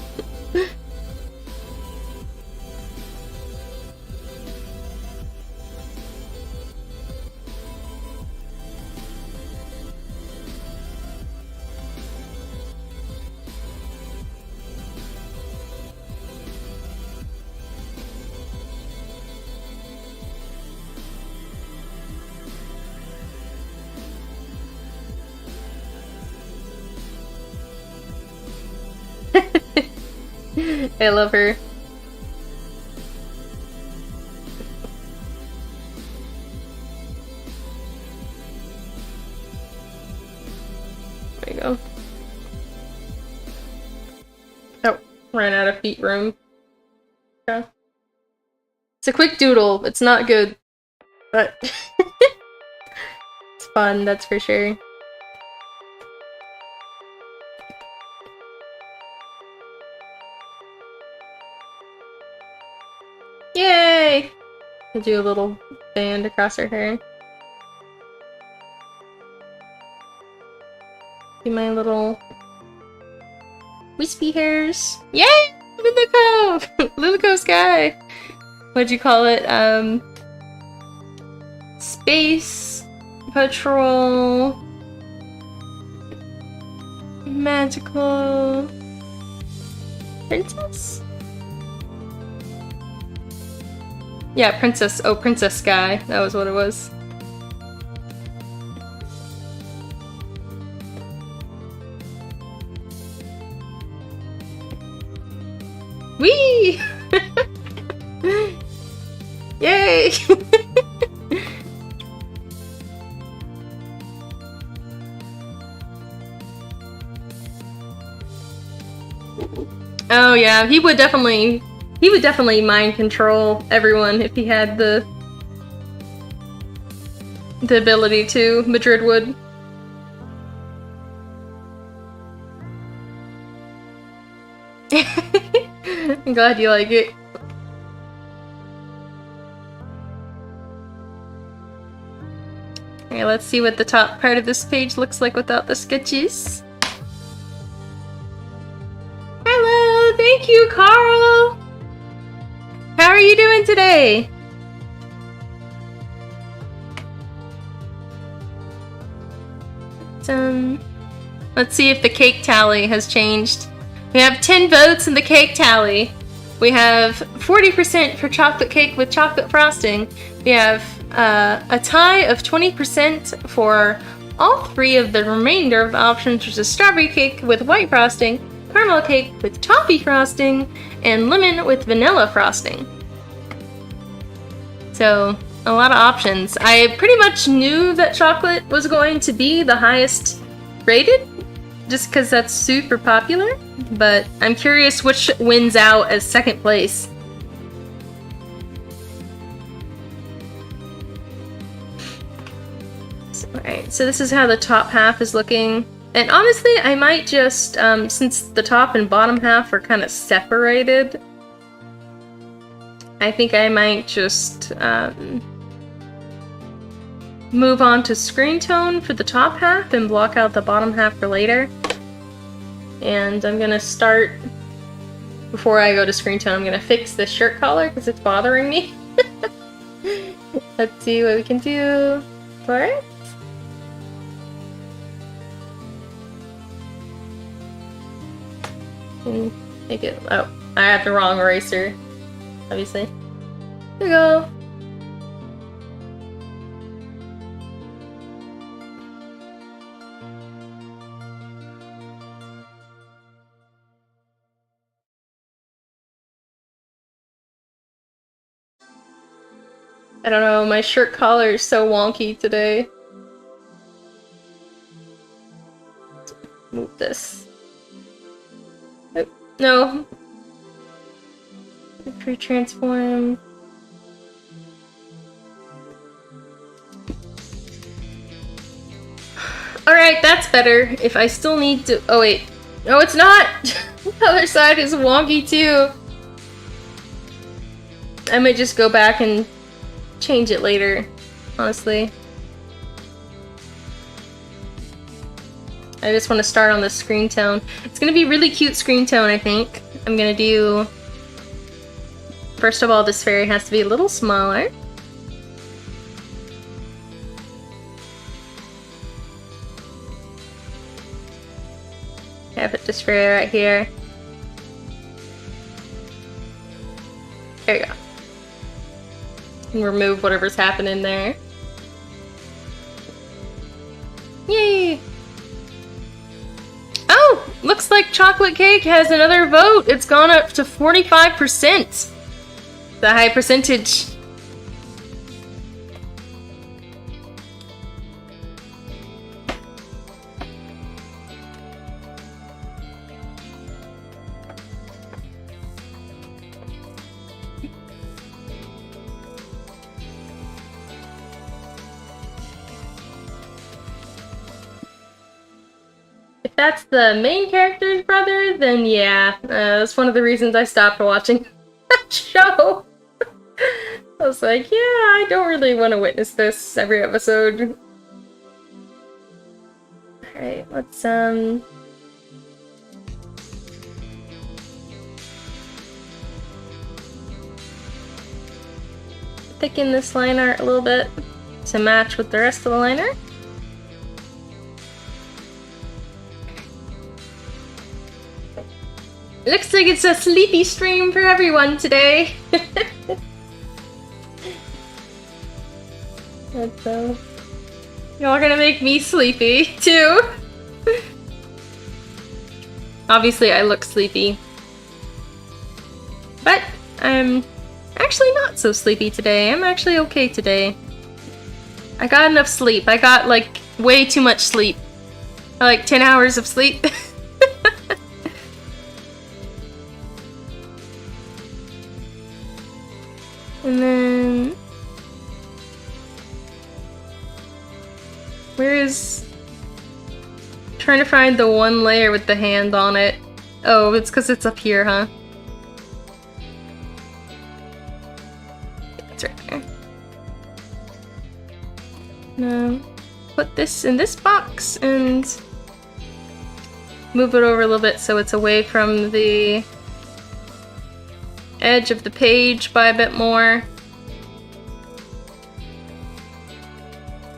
I love her. There you go. Oh, ran out of feet room. Okay. It's a quick doodle. It's not good, but it's fun, that's for sure. Yay! I'll do a little band across her hair. Do my little wispy hairs. Yay! Lilico! Lilico Sky! What'd you call it? Space Patrol Magical Princess? Yeah, Princess. Oh, Princess Sky. That was what it was. Whee! Yay! Oh yeah, he would definitely mind control everyone if he had the ability to. Madrid would. I'm glad you like it. Okay, let's see what the top part of this page looks like without the sketches. Hello! Thank you, Carl! How are you doing today? Let's see if the cake tally has changed. We have 10 votes in the cake tally. We have 40% for chocolate cake with chocolate frosting. We have a tie of 20% for all three of the remainder of the options, which is strawberry cake with white frosting, caramel cake with toffee frosting, and lemon with vanilla frosting. So, a lot of options. I pretty much knew that chocolate was going to be the highest rated, just because that's super popular, but I'm curious which wins out as second place. Alright, so this is how the top half is looking. And honestly, I might just, since the top and bottom half are kind of separated, I think I might just move on to screen tone for the top half and block out the bottom half for later. And I'm gonna start, before I go to screen tone, I'm gonna fix this shirt collar because it's bothering me. Let's see what we can do for it. And make it, oh, I have the wrong eraser, obviously. There we go. I don't know, my shirt collar is so wonky today. Move this. Oh, no. Pre-transform. Alright, that's better. If I still need to... Oh wait. No, it's not! The other side is wonky too. I might just go back and change it later, honestly. I just want to start on the screen tone. It's gonna be really cute screen tone, I think. I'm gonna do... First of all, this fairy has to be a little smaller. I put this fairy right here. There you go. And remove whatever's happening there. Yay! Oh! Looks like chocolate cake has another vote. It's gone up to 45%. The high percentage. If that's the main character's brother, then yeah, that's one of the reasons I stopped watching that show. I was like, yeah, I don't really want to witness this every episode. Alright, let's, thicken this line art a little bit to match with the rest of the liner. Looks like it's a sleepy stream for everyone today. That's y'all gonna make me sleepy too. Obviously, I look sleepy, but I'm actually not so sleepy today. I'm actually okay today. I got enough sleep. I got like way too much sleep. Like 10 hours of sleep. And then where is trying to find the one layer with the hand on it? Oh, it's because it's up here, huh? It's right there. Now put this in this box and move it over a little bit so it's away from the edge of the page by a bit more.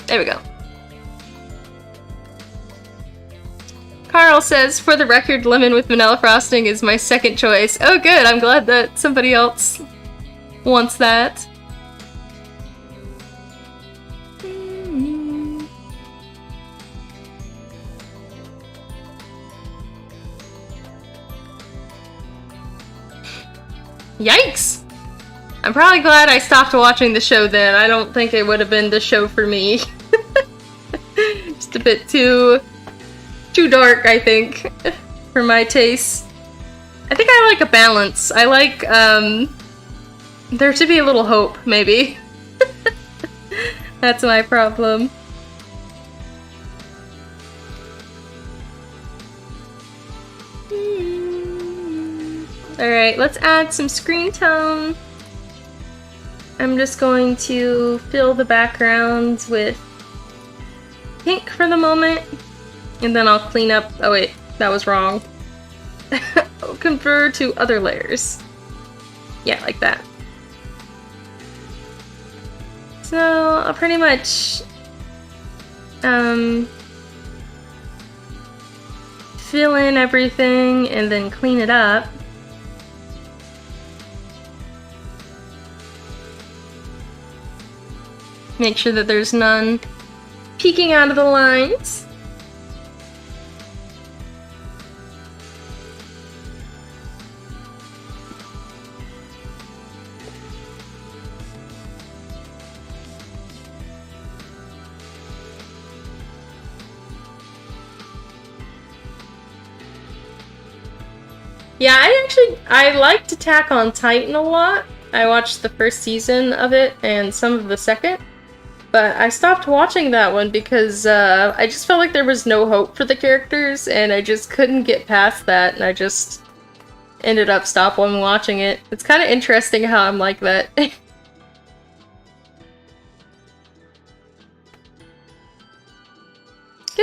There we go. Carl says, for the record, lemon with vanilla frosting is my second choice. Oh good, I'm glad that somebody else wants that. Yikes! I'm probably glad I stopped watching the show then. I don't think it would have been the show for me. Just a bit too dark, I think, for my taste. I think I like a balance. I like, there to be a little hope, maybe. That's my problem. Alright, let's add some screen tone. I'm just going to fill the backgrounds with pink for the moment, and then I'll clean up. Oh wait, that was wrong. I'll convert to other layers. Yeah, like that. So I'll pretty much fill in everything and then clean it up. Make sure that there's none peeking out of the lines. Yeah, I like to tack on Titan a lot. I watched the first season of it and some of the second. But I stopped watching that one because I just felt like there was no hope for the characters, and I just couldn't get past that, and I just ended up stopping watching it. It's kind of interesting how I'm like that. It's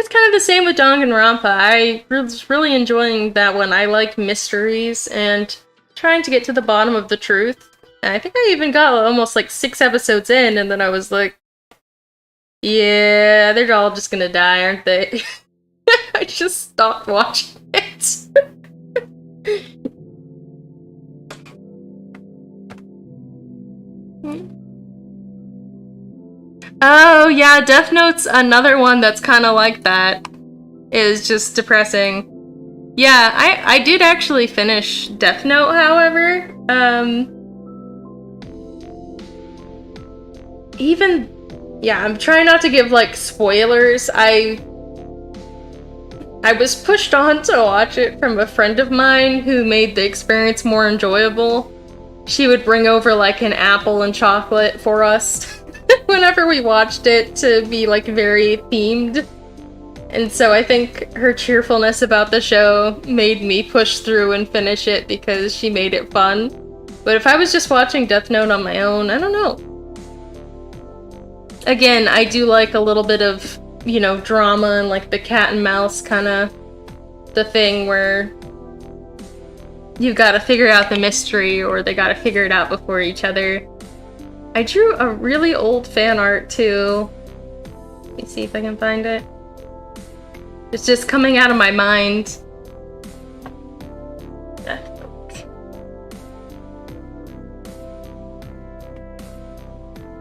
kind of the same with Danganronpa. I was really enjoying that one. I like mysteries and trying to get to the bottom of the truth. And I think I even got almost like 6 episodes in, and then I was like, yeah, they're all just gonna die, aren't they? I just stopped watching it. Oh, yeah, Death Note's another one that's kind of like that. It is just depressing. Yeah, I did actually finish Death Note, however. Yeah, I'm trying not to give, like, spoilers. I was pushed on to watch it from a friend of mine who made the experience more enjoyable. She would bring over, like, an apple and chocolate for us whenever we watched it to be, like, very themed. And so I think her cheerfulness about the show made me push through and finish it because she made it fun. But if I was just watching Death Note on my own, I don't know. Again, I do like a little bit of, you know, drama and like the cat and mouse kind of the thing where you've got to figure out the mystery or they got to figure it out before each other. I drew a really old fan art too. Let me see if I can find it. It's just coming out of my mind.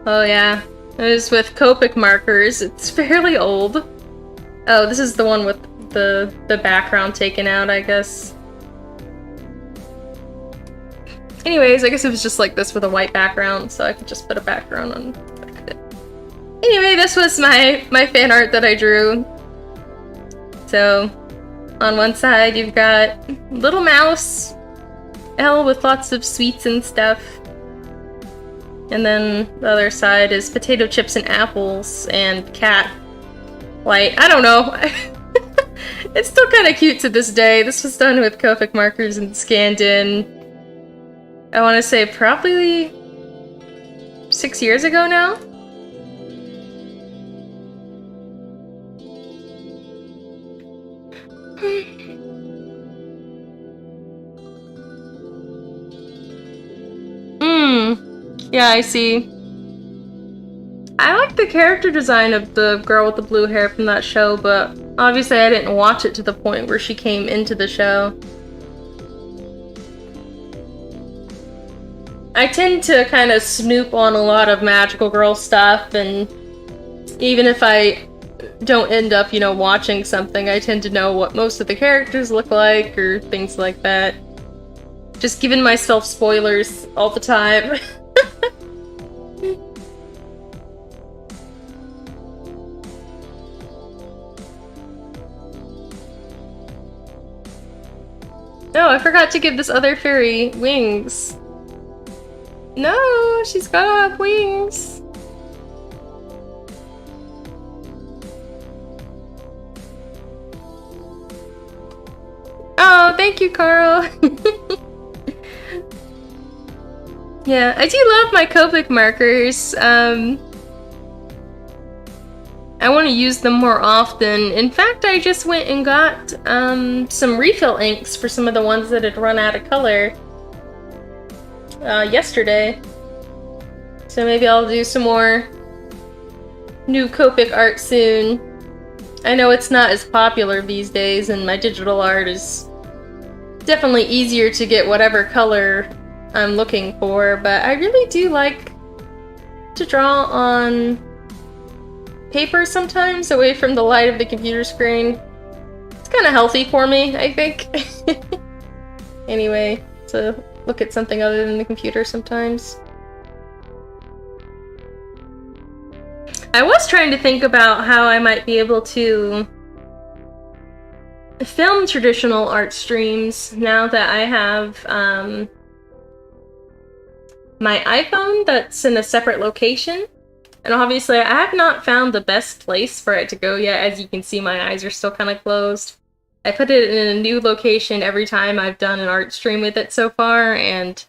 Oh yeah, it was with Copic markers. It's fairly old. Oh, this is the one with the background taken out, I guess. Anyways, I guess it was just like this with a white background, so I could just put a background on. Anyway, this was my fan art that I drew. So, on one side you've got little mouse, L with lots of sweets and stuff. And then the other side is potato chips and apples and cat. Like, I don't know. It's still kind of cute to this day. This was done with Copic markers and scanned in, I want to say probably 6 years ago now. Yeah, I see. I like the character design of the girl with the blue hair from that show, but obviously I didn't watch it to the point where she came into the show. I tend to kind of snoop on a lot of magical girl stuff, and even if I don't end up, you know, watching something, I tend to know what most of the characters look like, or things like that. Just giving myself spoilers all the time. Oh, I forgot to give this other fairy wings. No, she's gotta have wings. Oh, thank you, Carl. Yeah, I do love my Copic markers. I want to use them more often. In fact, I just went and got some refill inks for some of the ones that had run out of color yesterday. So maybe I'll do some more new Copic art soon. I know it's not as popular these days, and my digital art is definitely easier to get whatever color I'm looking for, but I really do like to draw on paper sometimes, away from the light of the computer screen. It's kind of healthy for me, I think. Anyway, to look at something other than the computer sometimes. I was trying to think about how I might be able to film traditional art streams now that I have my iPhone that's in a separate location. And obviously, I have not found the best place for it to go yet. As you can see, my eyes are still kind of closed. I put it in a new location every time I've done an art stream with it so far, and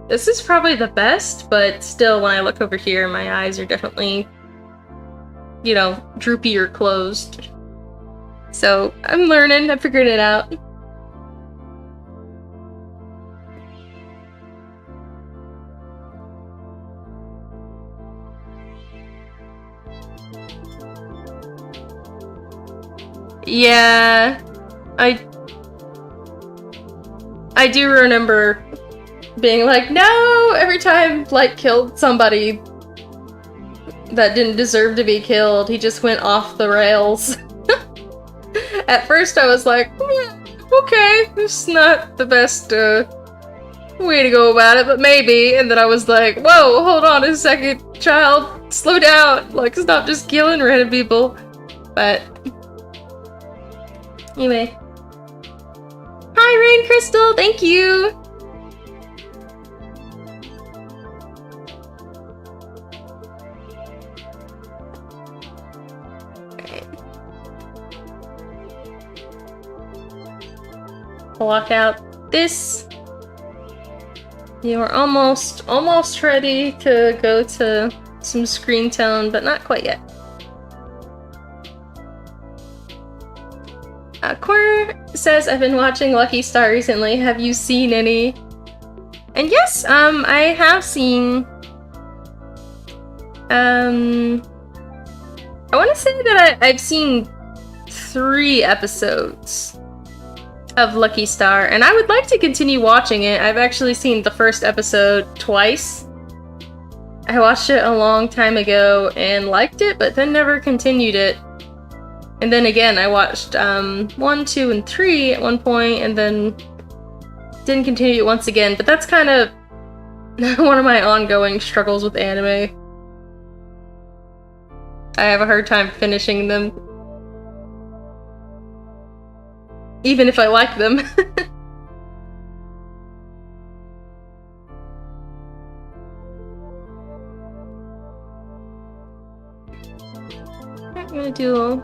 this is probably the best, but still, when I look over here, my eyes are definitely, you know, droopy or closed. So, I'm learning, I'm figuring it out. Yeah, I do remember being like, no, every time Light killed somebody that didn't deserve to be killed, he just went off the rails. At first I was like, okay, this is not the best way to go about it, but maybe. And then I was like, whoa, hold on a second, child, slow down, like stop just killing random people. But anyway. Hi, Rain Crystal, thank you! Block out this. You are almost ready to go to some screen tone, but not quite yet. Quir says, I've been watching Lucky Star recently. Have you seen any? And yes, I have seen. I want to say that I've seen 3 episodes of Lucky Star, and I would like to continue watching it. I've actually seen the first episode twice. I watched it a long time ago and liked it, but then never continued it. And then again, I watched 1, 2, and 3 at one point, and then didn't continue it once again. But that's kind of one of my ongoing struggles with anime. I have a hard time finishing them. Even if I like them. I'm gonna do a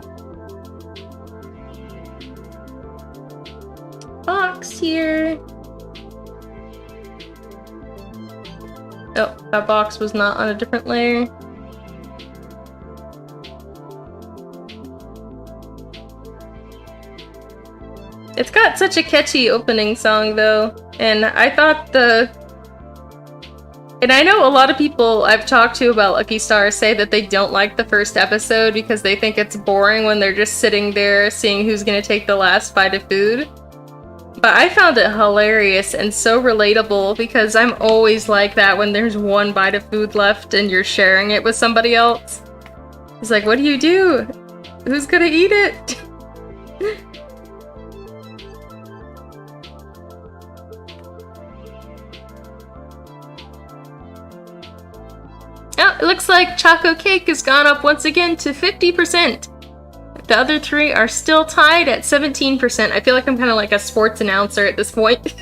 box here. Oh, that box was not on a different layer. It's got such a catchy opening song though, and I thought and I know a lot of people I've talked to about Lucky Star say that they don't like the first episode because they think it's boring when they're just sitting there seeing who's gonna take the last bite of food. But I found it hilarious and so relatable because I'm always like that when there's one bite of food left and you're sharing it with somebody else. It's like, what do you do? Who's gonna eat it? Oh, it looks like Choco Cake has gone up once again to 50%. The other 3 are still tied at 17%. I feel like I'm kind of like a sports announcer at this point.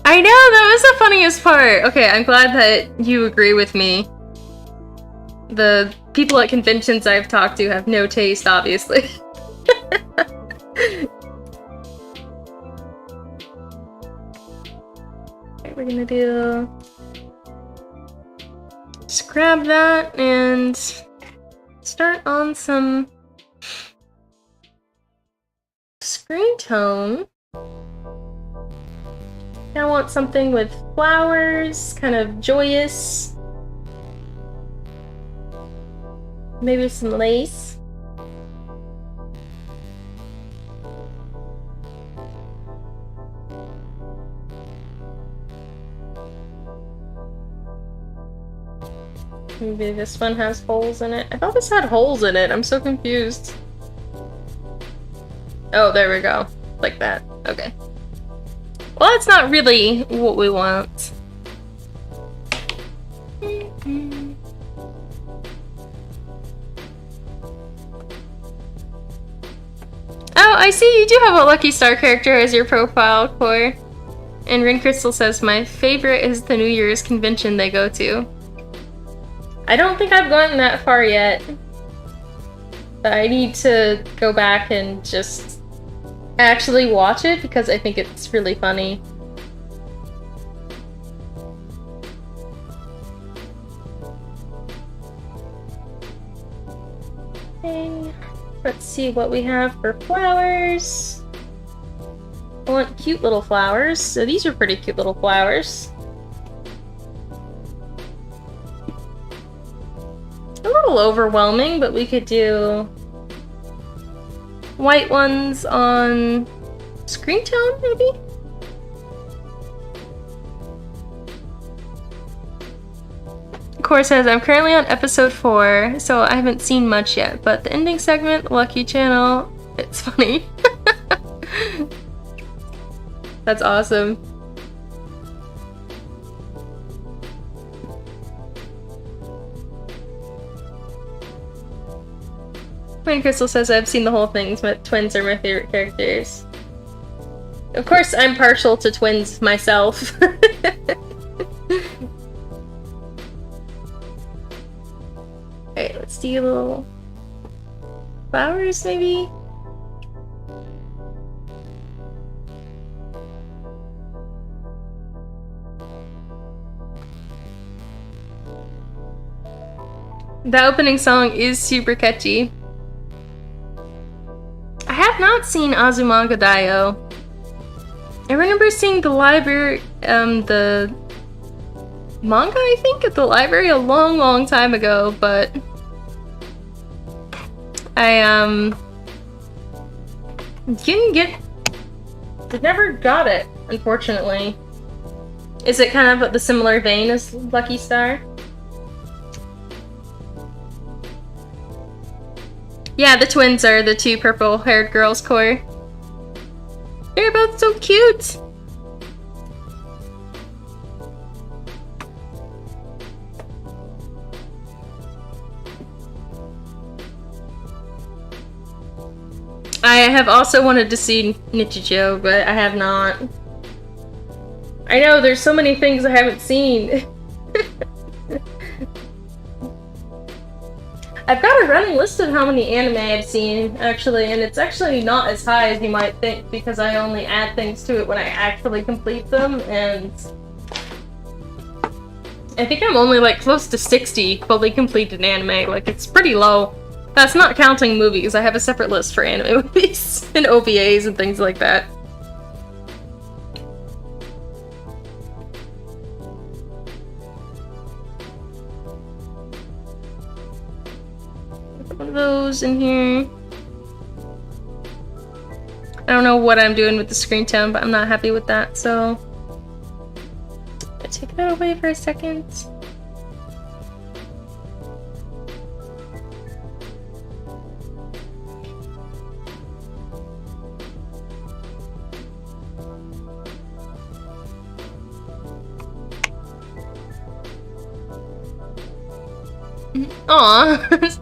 I know, that was the funniest part. Okay, I'm glad that you agree with me. The people at conventions I've talked to have no taste, obviously. We're gonna do... Just grab that and start on some screen tone. I want something with flowers, kind of joyous. Maybe some lace. Maybe this one has holes in it. I thought this had holes in it. I'm so confused. Oh, there we go. Like that. Okay. Well, that's not really what we want. Oh, I see you do have a Lucky Star character as your profile, Core. And Rin Crystal says, my favorite is the New Year's convention they go to. I don't think I've gotten that far yet. But I need to go back and just actually watch it because I think it's really funny. Okay, let's see what we have for flowers. I want cute little flowers, so these are pretty cute little flowers. A little overwhelming, but we could do white ones on screen tone, maybe? Core says, I'm currently on episode 4, so I haven't seen much yet, but the ending segment, Lucky Channel, it's funny. That's awesome. Queen Crystal says, I've seen the whole thing, but twins are my favorite characters. Of course, I'm partial to twins myself. Alright, let's do a little flowers, maybe? The opening song is super catchy. I have not seen Azumanga Daioh. I remember seeing the library, the manga, I think, at the library a long time ago, but I never got it, unfortunately. Is it kind of the similar vein as Lucky Star? Yeah, the twins are the two purple-haired girls, Core. They're both so cute! I have also wanted to see Nichijou, but I have not. I know, there's so many things I haven't seen. I've got a running list of how many anime I've seen, actually, and it's actually not as high as you might think, because I only add things to it when I actually complete them, and I think I'm only like close to 60 fully completed anime. Like, it's pretty low. That's not counting movies. I have a separate list for anime movies and OVAs and things like that. Put one of those in here. I don't know what I'm doing with the screen tone, but I'm not happy with that, so I'll take that away for a second. Aww.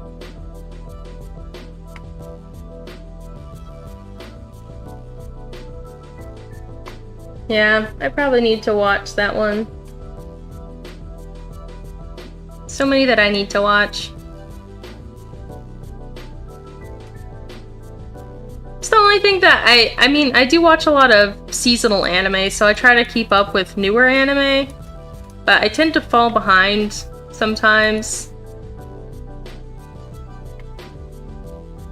Yeah, I probably need to watch that one. So many that I need to watch. It's the only thing that I mean, I do watch a lot of seasonal anime, so I try to keep up with newer anime, but I tend to fall behind sometimes.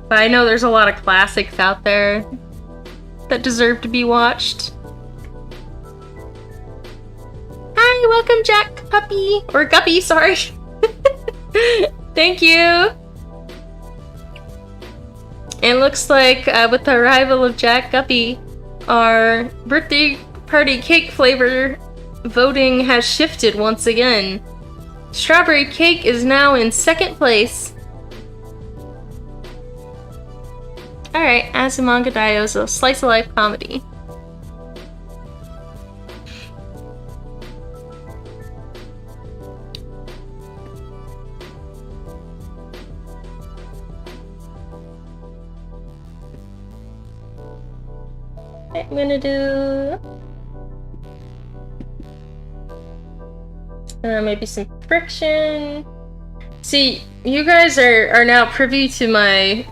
But I know there's a lot of classics out there that deserve to be watched. Hi, welcome Jack Puppy, or Guppy, sorry. Thank you. It looks like with the arrival of Jack Guppy, our birthday party cake flavor voting has shifted once again. Strawberry cake is now in second place. Alright, Azumanga Daioh is a slice of life comedy. I'm gonna do maybe some friction. See, you guys are now privy to my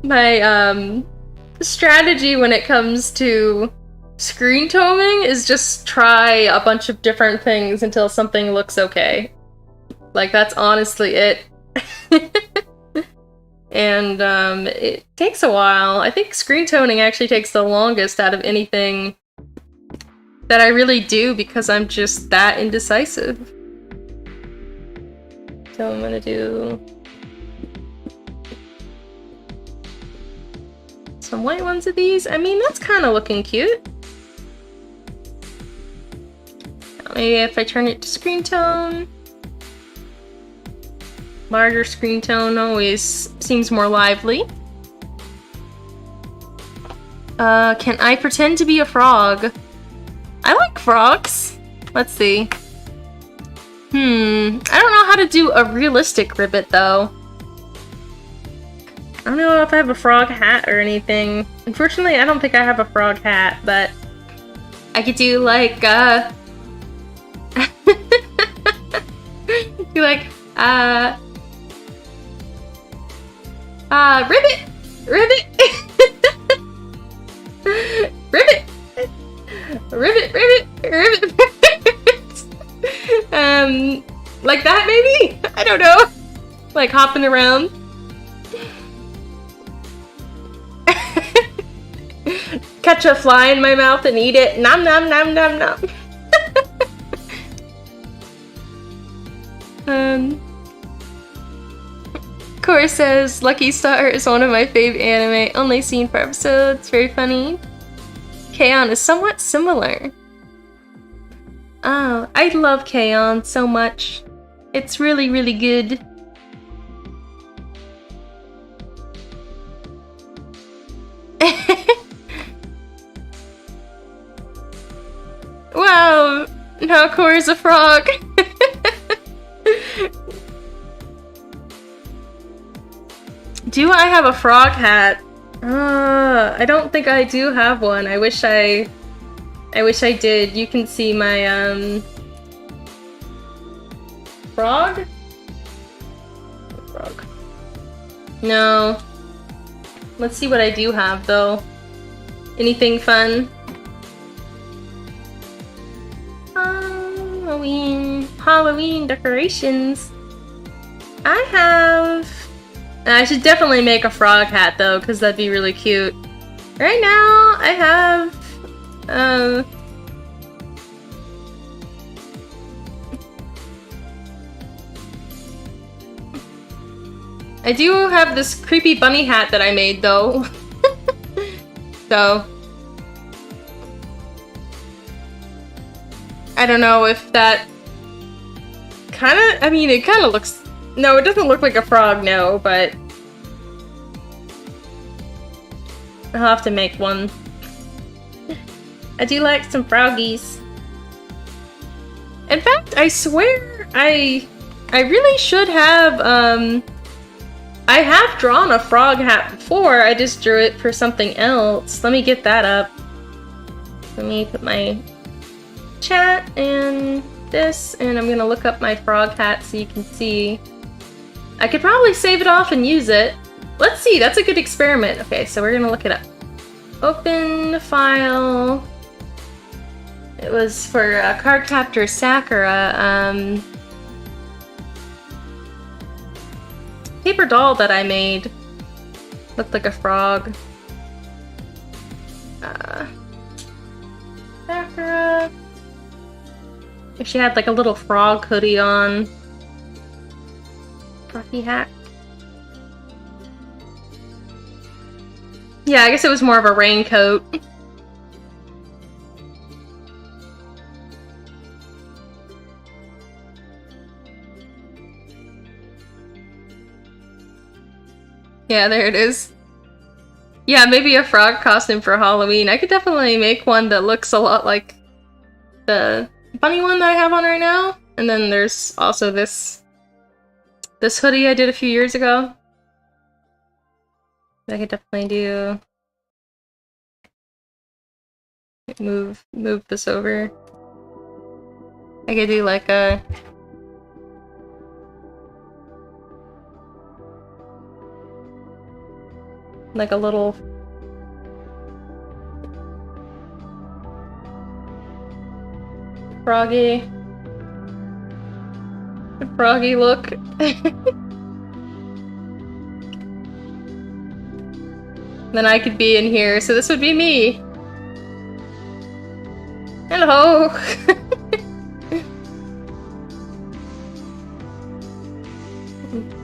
my strategy when it comes to screen toning is just try a bunch of different things until something looks okay. Like, that's honestly it. And it takes a while. I think screen toning actually takes the longest out of anything that I really do because I'm just that indecisive. So I'm gonna do some white ones of these. I mean, that's kind of looking cute. Maybe if I turn it to screen tone. Larger screen tone always seems more lively. Can I pretend to be a frog? I like frogs. Let's see. I don't know how to do a realistic ribbit, though. I don't know if I have a frog hat or anything. Unfortunately, I don't think I have a frog hat, but I could do like, do like, ribbit! Ribbit! Ribbit! Ribbit, ribbit, ribbit, like that maybe? I don't know. Like hopping around. Catch a fly in my mouth and eat it. Nom nom nom nom nom. Core says, Lucky Star is one of my fave anime, only seen 4 episodes, very funny. K-On! Is somewhat similar. Oh, I love K-On! So much. It's really, really good. Wow, now Core is a frog. Do I have a frog hat? I don't think I do have one. I wish I did. You can see my frog? Frog. No. Let's see what I do have though. Anything fun? Halloween decorations. I have. I should definitely make a frog hat though, because that'd be really cute. Right now, I have. I do have this creepy bunny hat that I made though. So. I don't know if that kinda, I mean, it kinda looks, no, it doesn't look like a frog, no, but I'll have to make one. I do like some froggies. In fact, I swear I really should have, I have drawn a frog hat before, I just drew it for something else. Let me get that up. Let me put my chat and this, and I'm gonna look up my frog hat so you can see. I could probably save it off and use it. Let's see, that's a good experiment. Okay, so we're gonna look it up. Open file. It was for Cardcaptor Sakura, paper doll that I made. Looked like a frog. Sakura. She had like a little frog hoodie on. Froggy hat. Yeah, I guess it was more of a raincoat. Yeah, there it is. Yeah, maybe a frog costume for Halloween. I could definitely make one that looks a lot like the bunny one that I have on right now. And then there's also this hoodie I did a few years ago. I could definitely do. Move this over. I could do like a little froggy look. Then I could be in here, so this would be me. Hello.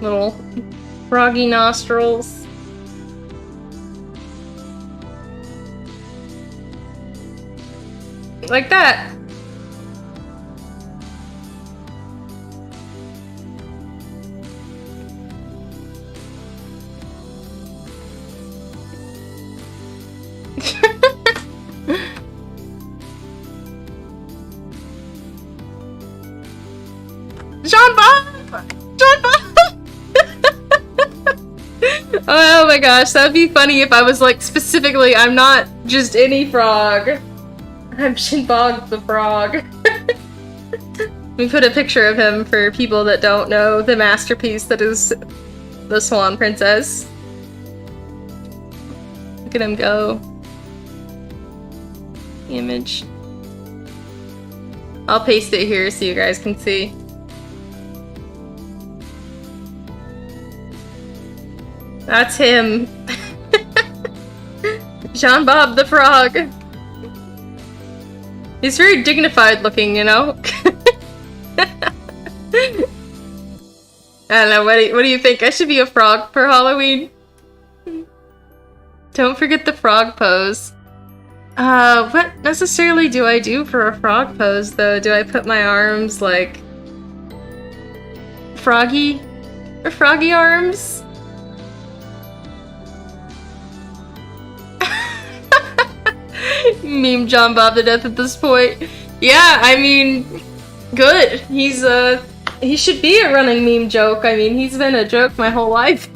Little froggy nostrils. Like that. John Bob! Oh my gosh, that would be funny if I was like specifically, I'm not just any frog. I'm Shinbog the frog. We put a picture of him for people that don't know the masterpiece that is the Swan Princess. Look at him go. Image. I'll paste it here so you guys can see. That's him. Jean Bob the Frog. He's very dignified looking, you know? I don't know, what do you think? I should be a frog for Halloween? Don't forget the frog pose. What necessarily do I do for a frog pose, though? Do I put my arms, like... froggy? Or froggy arms? Meme John Bob to death at this point. Yeah, I mean... good. He should be a running meme joke. I mean, he's been a joke my whole life.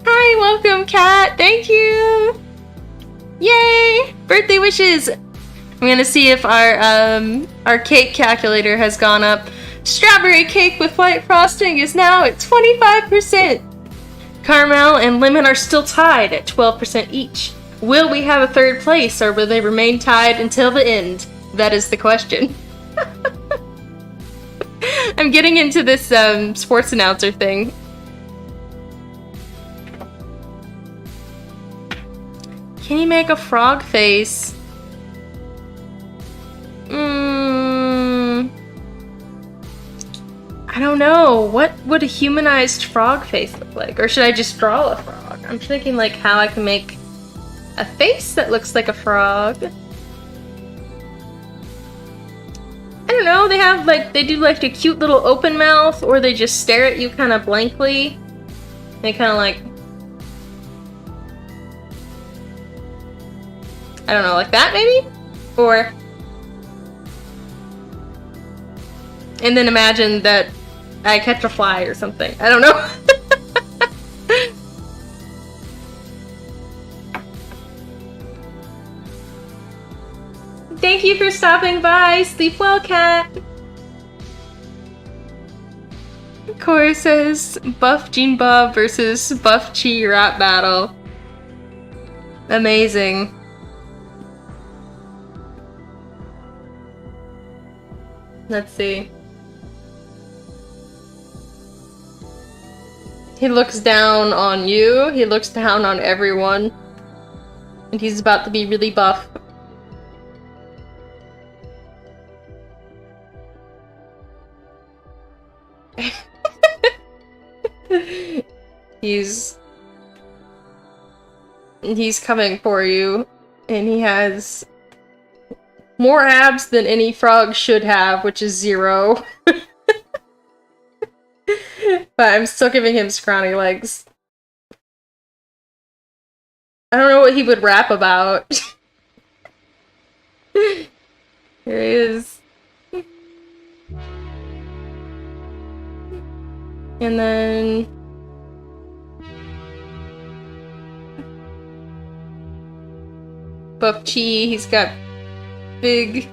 Hi, welcome, Kat. Thank you. Yay! Birthday wishes. I'm gonna see if our cake calculator has gone up. Strawberry cake with white frosting is now at 25%. Caramel and lemon are still tied at 12% each. Will we have a third place, or will they remain tied until the end? That is the question. I'm getting into this sports announcer thing. Can you make a frog face? I don't know. What would a humanized frog face look like? Or should I just draw a frog? I'm thinking like how I can make a face that looks like a frog. I don't know, they do like a cute little open mouth, or they just stare at you kind of blankly. They kind of like... I don't know, like that maybe? Or... and then imagine that I catch a fly or something. I don't know. Thank you for stopping by. Sleep well, Cat. Cora says Buff Gene Bob versus Buff Chi rap battle. Amazing. Let's see. He looks down on you. He looks down on everyone. And he's about to be really buff. He's coming for you, and he has more abs than any frog should have, which is 0. But I'm still giving him scrawny legs. I don't know what he would rap about. Here he is. And then... Buff Chi, he's got big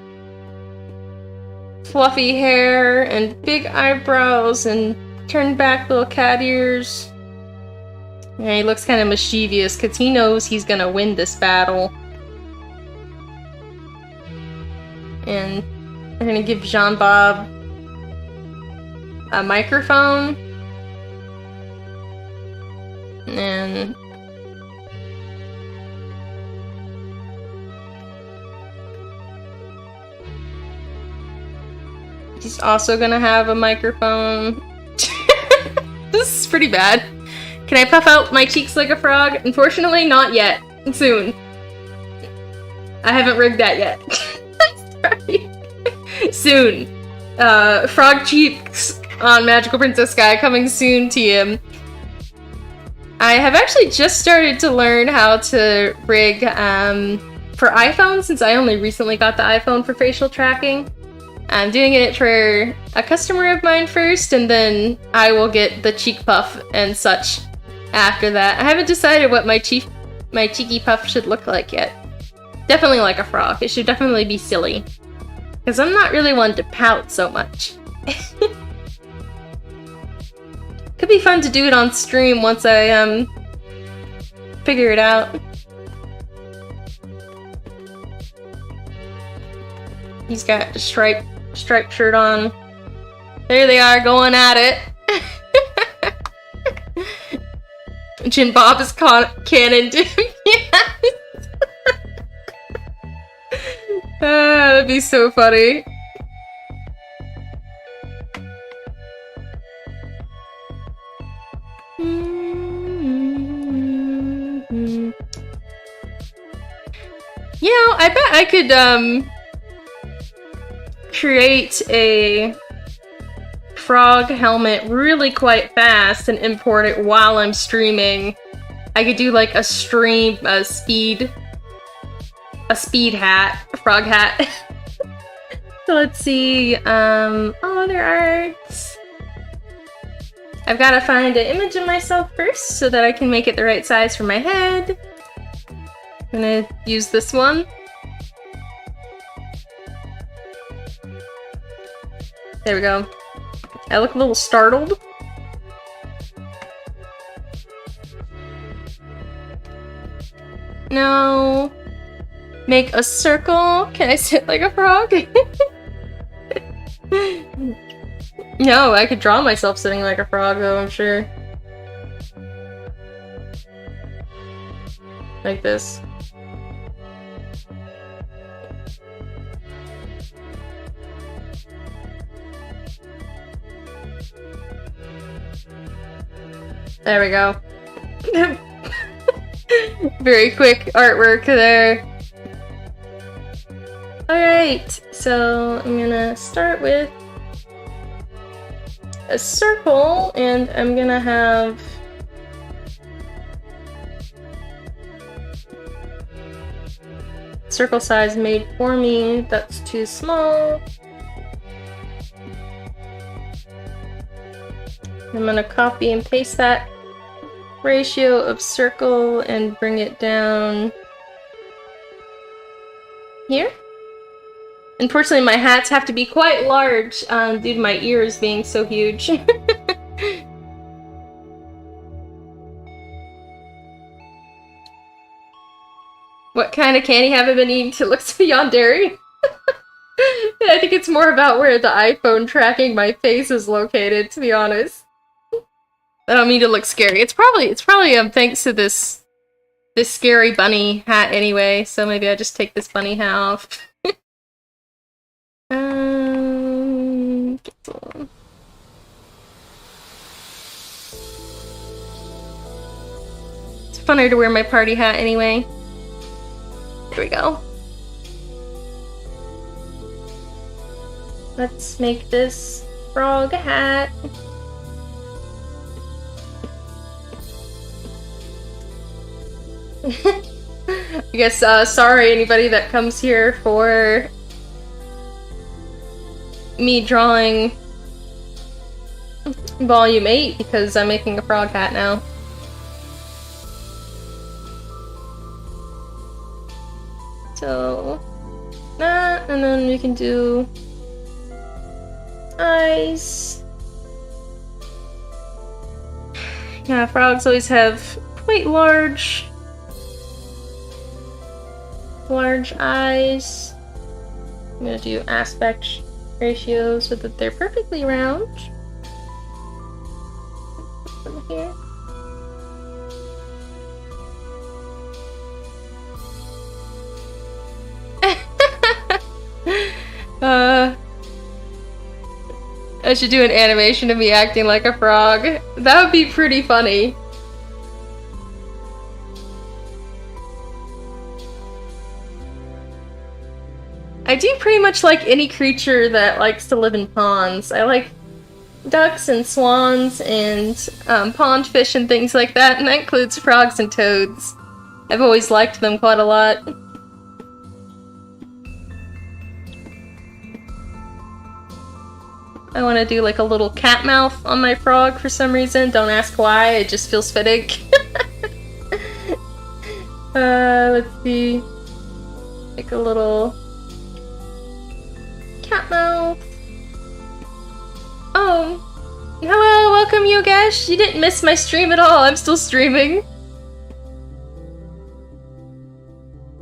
fluffy hair and big eyebrows and turned back little cat ears. And he looks kind of mischievous because he knows he's gonna win this battle. And we're gonna give Jean Bob a microphone. And he's also gonna have a microphone. This is pretty bad. Can I puff out my cheeks like a frog? Unfortunately, not yet. Soon. I haven't rigged that yet. Sorry. Soon. Frog cheeks on Magical Princess Sky coming soon, TM. I have actually just started to learn how to rig for iPhone, since I only recently got the iPhone for facial tracking. I'm doing it for a customer of mine first, and then I will get the cheek puff and such after that. I haven't decided what my cheeky puff should look like yet. Definitely like a frog. It should definitely be silly. Because I'm not really one to pout so much. Could be fun to do it on stream once I figure it out. He's got a striped shirt on. There they are, going at it. Jin Bob is canon to him. Yes. That'd be so funny. You know, I bet I could create a frog helmet really quite fast and import it while I'm streaming. I could do like a speed hat, a frog hat. So let's see, other arts. I've got to find an image of myself first so that I can make it the right size for my head. I'm gonna use this one. There we go. I look a little startled. No. Make a circle. Can I sit like a frog? No, I could draw myself sitting like a frog though, I'm sure. Like this. There we go. Very quick artwork there. Alright, so I'm gonna start with a circle, and I'm gonna have circle size made for me. That's too small. I'm gonna copy and paste that ratio of circle and bring it down here. Unfortunately, my hats have to be quite large due to my ears being so huge. What kind of candy have I been eating to look beyond dairy? I think it's more about where the iPhone tracking my face is located, to be honest. I don't mean to look scary. It's probably thanks to this scary bunny hat anyway, so maybe I just take this bunny hat off. It's funner to wear my party hat anyway. There we go. Let's make this frog hat. I guess, sorry anybody that comes here for me drawing volume 8 because I'm making a frog hat now. So, that, and then we can do eyes. Yeah, frogs always have quite large eyes. I'm gonna do aspect ratio so that they're perfectly round. From here. I should do an animation of me acting like a frog. That would be pretty funny. I do pretty much like any creature that likes to live in ponds. I like ducks and swans and pond fish and things like that, and that includes frogs and toads. I've always liked them quite a lot. I want to do like a little cat mouth on my frog for some reason. Don't ask why, it just feels fitting. Let's see. Like a little cat mouth. Oh, hello, welcome Yogesh. You didn't miss my stream at all. I'm still streaming.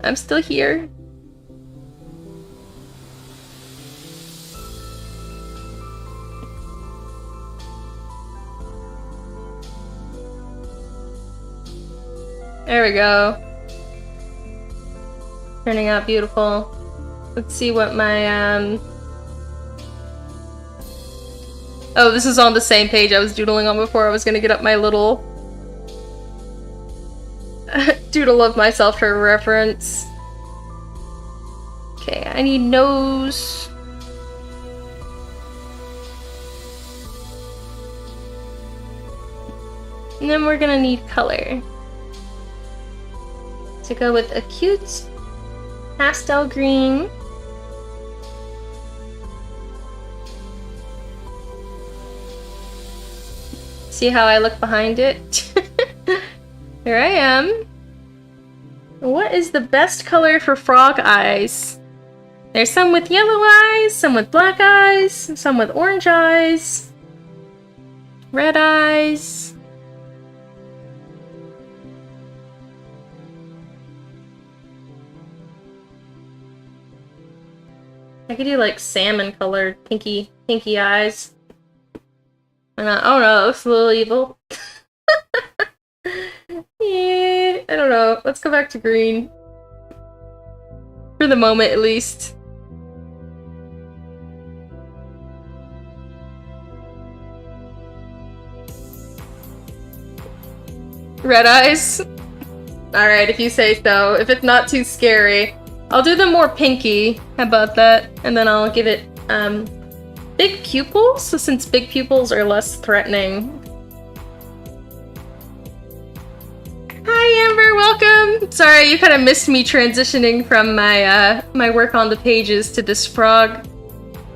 I'm still here. There we go. Turning out beautiful. Let's see what my, Oh, this is on the same page I was doodling on before. I was gonna get up my little doodle of myself for reference. Okay, I need nose. And then we're gonna need color. To go with a cute pastel green. See how I look behind it? Here I am. What is the best color for frog eyes? There's some with yellow eyes, some with black eyes, some with orange eyes, red eyes. I could do like salmon colored pinky eyes. Oh no, it looks a little evil. Yeah, I don't know. Let's go back to green. For the moment, at least. Red eyes? Alright, if you say so. If it's not too scary. I'll do them more pinky. How about that? And then I'll give it, big pupils, so since big pupils are less threatening. Hi Amber, welcome! Sorry, you kind of missed me transitioning from my, my work on the pages to this frog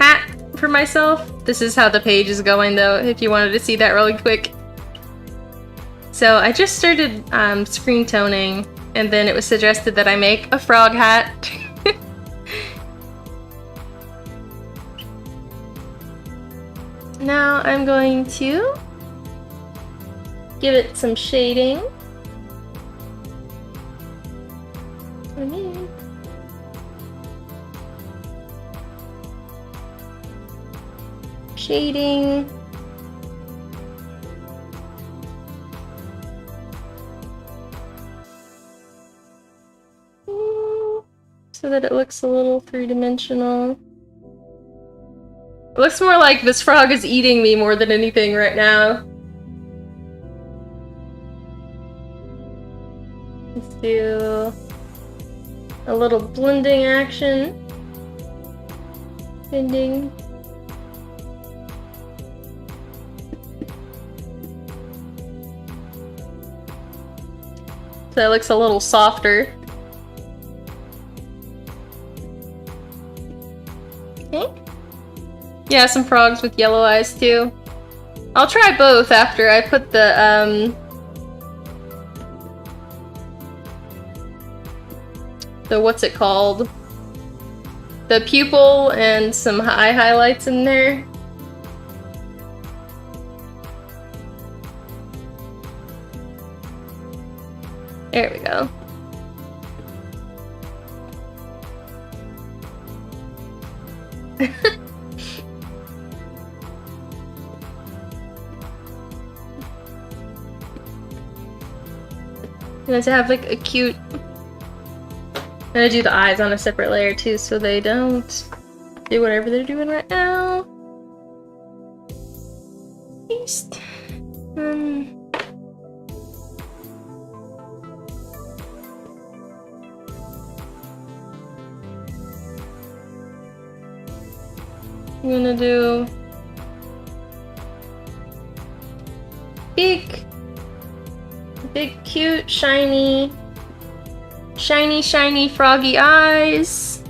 hat for myself. This is how the page is going though, if you wanted to see that really quick. So I just started, screen toning, and then it was suggested that I make a frog hat. Now I'm going to give it some shading. Shading. So that it looks a little three-dimensional. It looks more like this frog is eating me more than anything right now. Let's do a little blending action. Blending. So that looks a little softer. Okay. Yeah, some frogs with yellow eyes too. I'll try both after I put the what's it called? The pupil and some eye highlights in there. There we go. And to have like a cute... I'm gonna do the eyes on a separate layer too so they don't do whatever they're doing right now. Paste. I'm gonna do big, cute, shiny froggy eyes.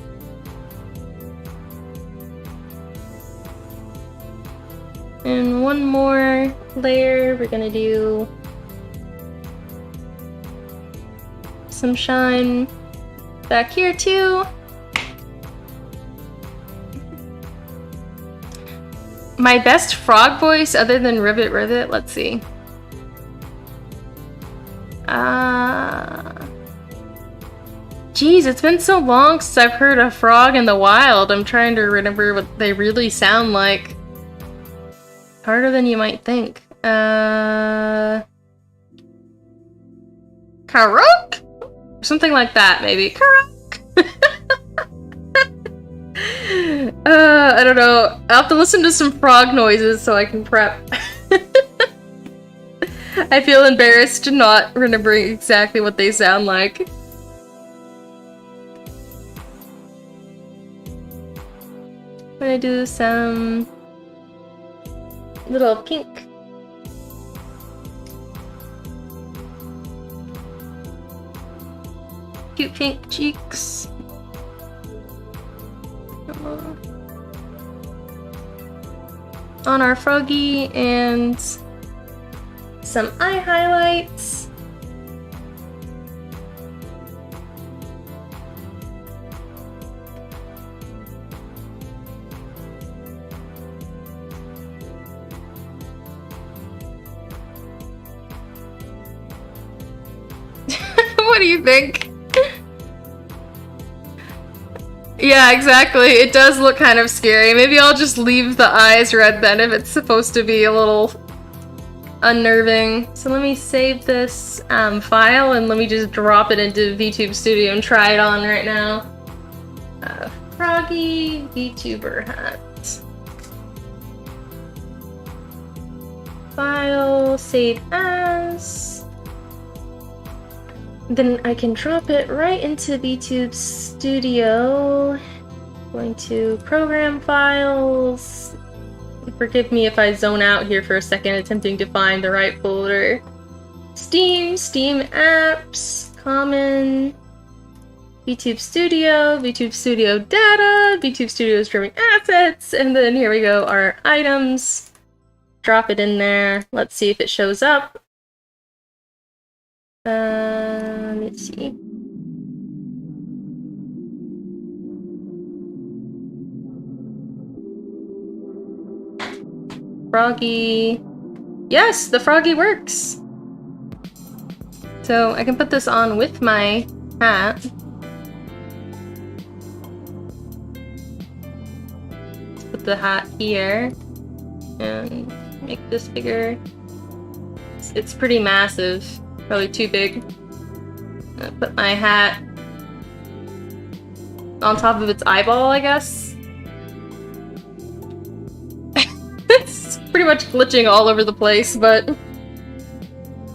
And one more layer, we're gonna do some shine back here too. My best frog voice other than Ribbit Ribbit, let's see. Geez, it's been so long since I've heard a frog in the wild. I'm trying to remember what they really sound like. Harder than you might think. Karok? Something like that, maybe. Karok! I don't know. I'll have to listen to some frog noises so I can prep. I feel embarrassed not remembering exactly what they sound like. I'm gonna do some little pink. Cute pink cheeks. On our froggy, and some eye highlights. What do you think? Yeah, exactly. It does look kind of scary. Maybe I'll just leave the eyes red then if it's supposed to be a little unnerving. So let me save this file and let me just drop it into VTube Studio and try it on right now. Froggy VTuber hat. File, save as. Then I can drop it right into VTube Studio. Going to program files. Forgive me if I zone out here for a second, attempting to find the right folder. Steam, Steam apps, common, VTube Studio data, VTube Studio streaming assets, and then here we go, our items. Drop it in there. Let's see if it shows up. Let's see. Froggy. Yes, the froggy works. So I can put this on with my hat. Let's put the hat here and make this bigger. It's pretty massive. Probably too big. I'll put my hat on top of its eyeball, I guess. It's pretty much glitching all over the place, but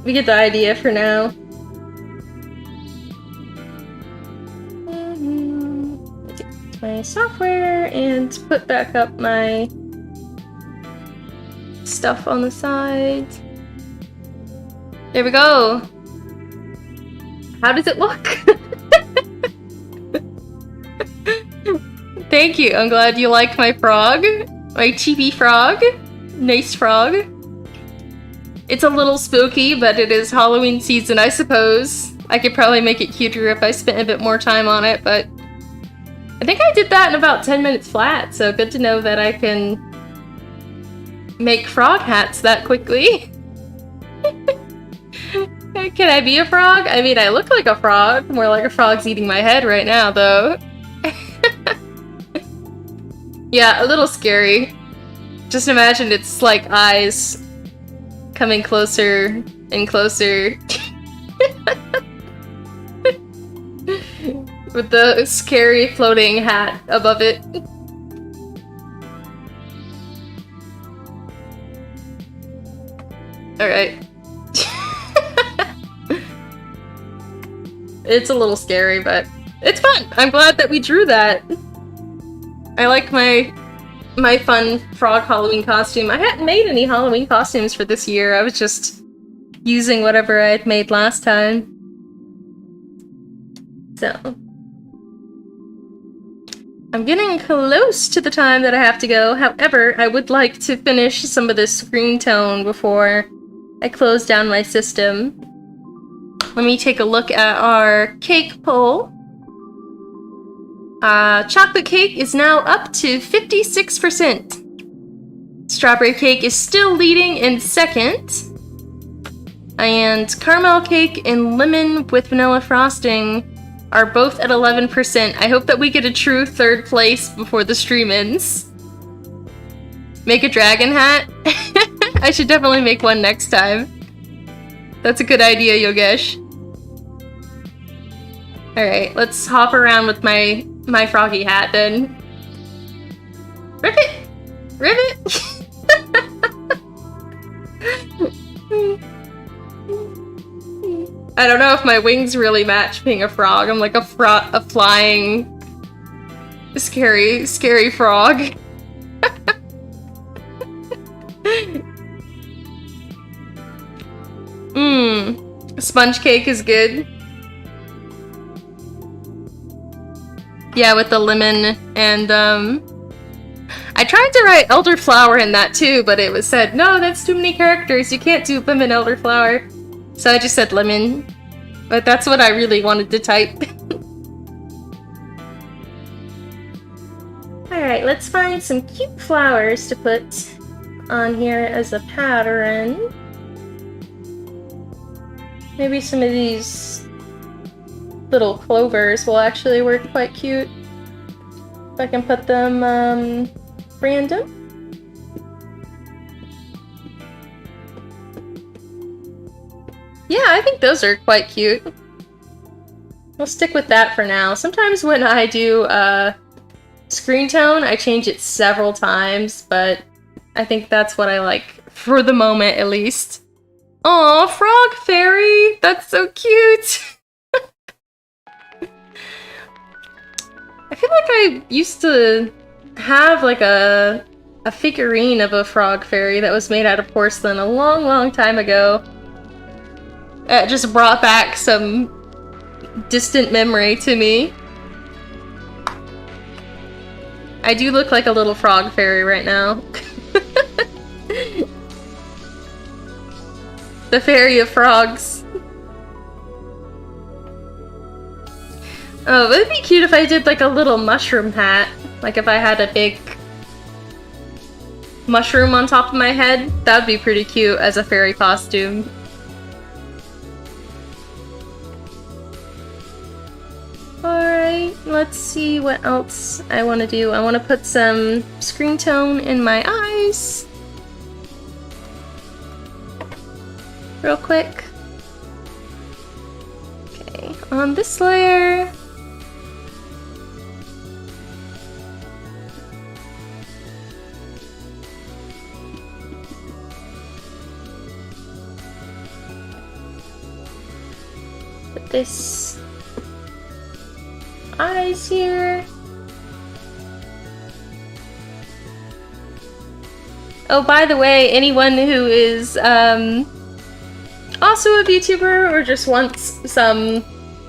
we get the idea for now. Take my software and put back up my stuff on the side. There we go. How does it look? Thank you. I'm glad you like my frog. My chibi frog. Nice frog. It's a little spooky, but it is Halloween season, I suppose. I could probably make it cuter if I spent a bit more time on it, but I think I did that in about 10 minutes flat, so good to know that I can make frog hats that quickly. Can I be a frog? I mean, I look like a frog. More like a frog's eating my head right now, though. Yeah, a little scary. Just imagine its, like, eyes coming closer and closer. With the scary floating hat above it. Alright. It's a little scary, but it's fun! I'm glad that we drew that. I like my fun frog Halloween costume. I hadn't made any Halloween costumes for this year. I was just using whatever I had made last time. So. I'm getting close to the time that I have to go. However, I would like to finish some of this screen tone before I close down my system. Let me take a look at our cake poll. Chocolate cake is now up to 56%. Strawberry cake is still leading in second. And caramel cake and lemon with vanilla frosting are both at 11%. I hope that we get a true third place before the stream ends. Make a dragon hat? I should definitely make one next time. That's a good idea, Yogesh. Alright, let's hop around with my froggy hat then. Ribbit! Ribbit! I don't know if my wings really match being a frog. I'm like a flying, scary frog. Sponge cake is good. Yeah, with the lemon and, I tried to write elderflower in that too, but it was said, no, that's too many characters, you can't do lemon elderflower. So I just said lemon, but that's what I really wanted to type. Alright, let's find some cute flowers to put on here as a pattern. Maybe some of these little clovers will actually work quite cute. If I can put them random. Yeah, I think those are quite cute. We'll stick with that for now. Sometimes when I do screen tone, I change it several times, but I think that's what I like for the moment, at least. Aw, frog fairy! That's so cute! I feel like I used to have like a figurine of a frog fairy that was made out of porcelain a long time ago. It just brought back some distant memory to me. I do look like a little frog fairy right now. The fairy of frogs. Oh, it'd be cute if I did like a little mushroom hat. Like if I had a big mushroom on top of my head. That would be pretty cute as a fairy costume. Alright, let's see what else I want to do. I want to put some screen tone in my eyes. Real quick. Okay, on this layer. Put this eyes here. Oh, by the way, anyone who is also a VTuber or just wants some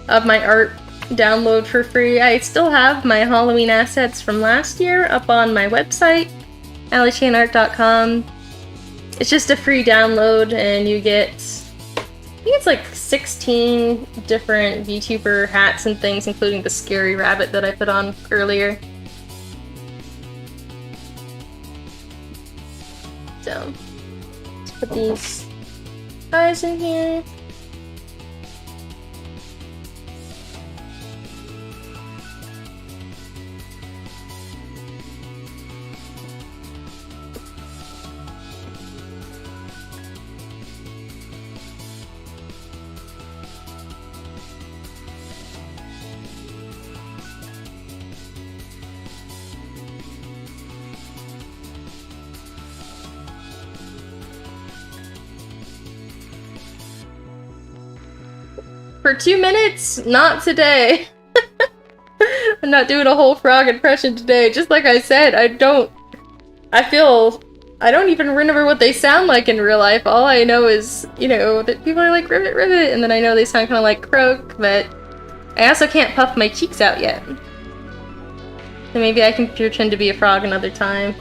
of my art download for free, I still have my Halloween assets from last year up on my website, Allie-chan-art.com. It's just a free download and you get, I think it's like 16 different VTuber hats and things, including the scary rabbit that I put on earlier. So, let's put these eyes in here. For 2 minutes? Not today. I'm not doing a whole frog impression today. Just like I said, I don't even remember what they sound like in real life. All I know is, you know, that people are like, ribbit, ribbit, and then I know they sound kind of like croak, but I also can't puff my cheeks out yet. maybe I can pretend to be a frog another time.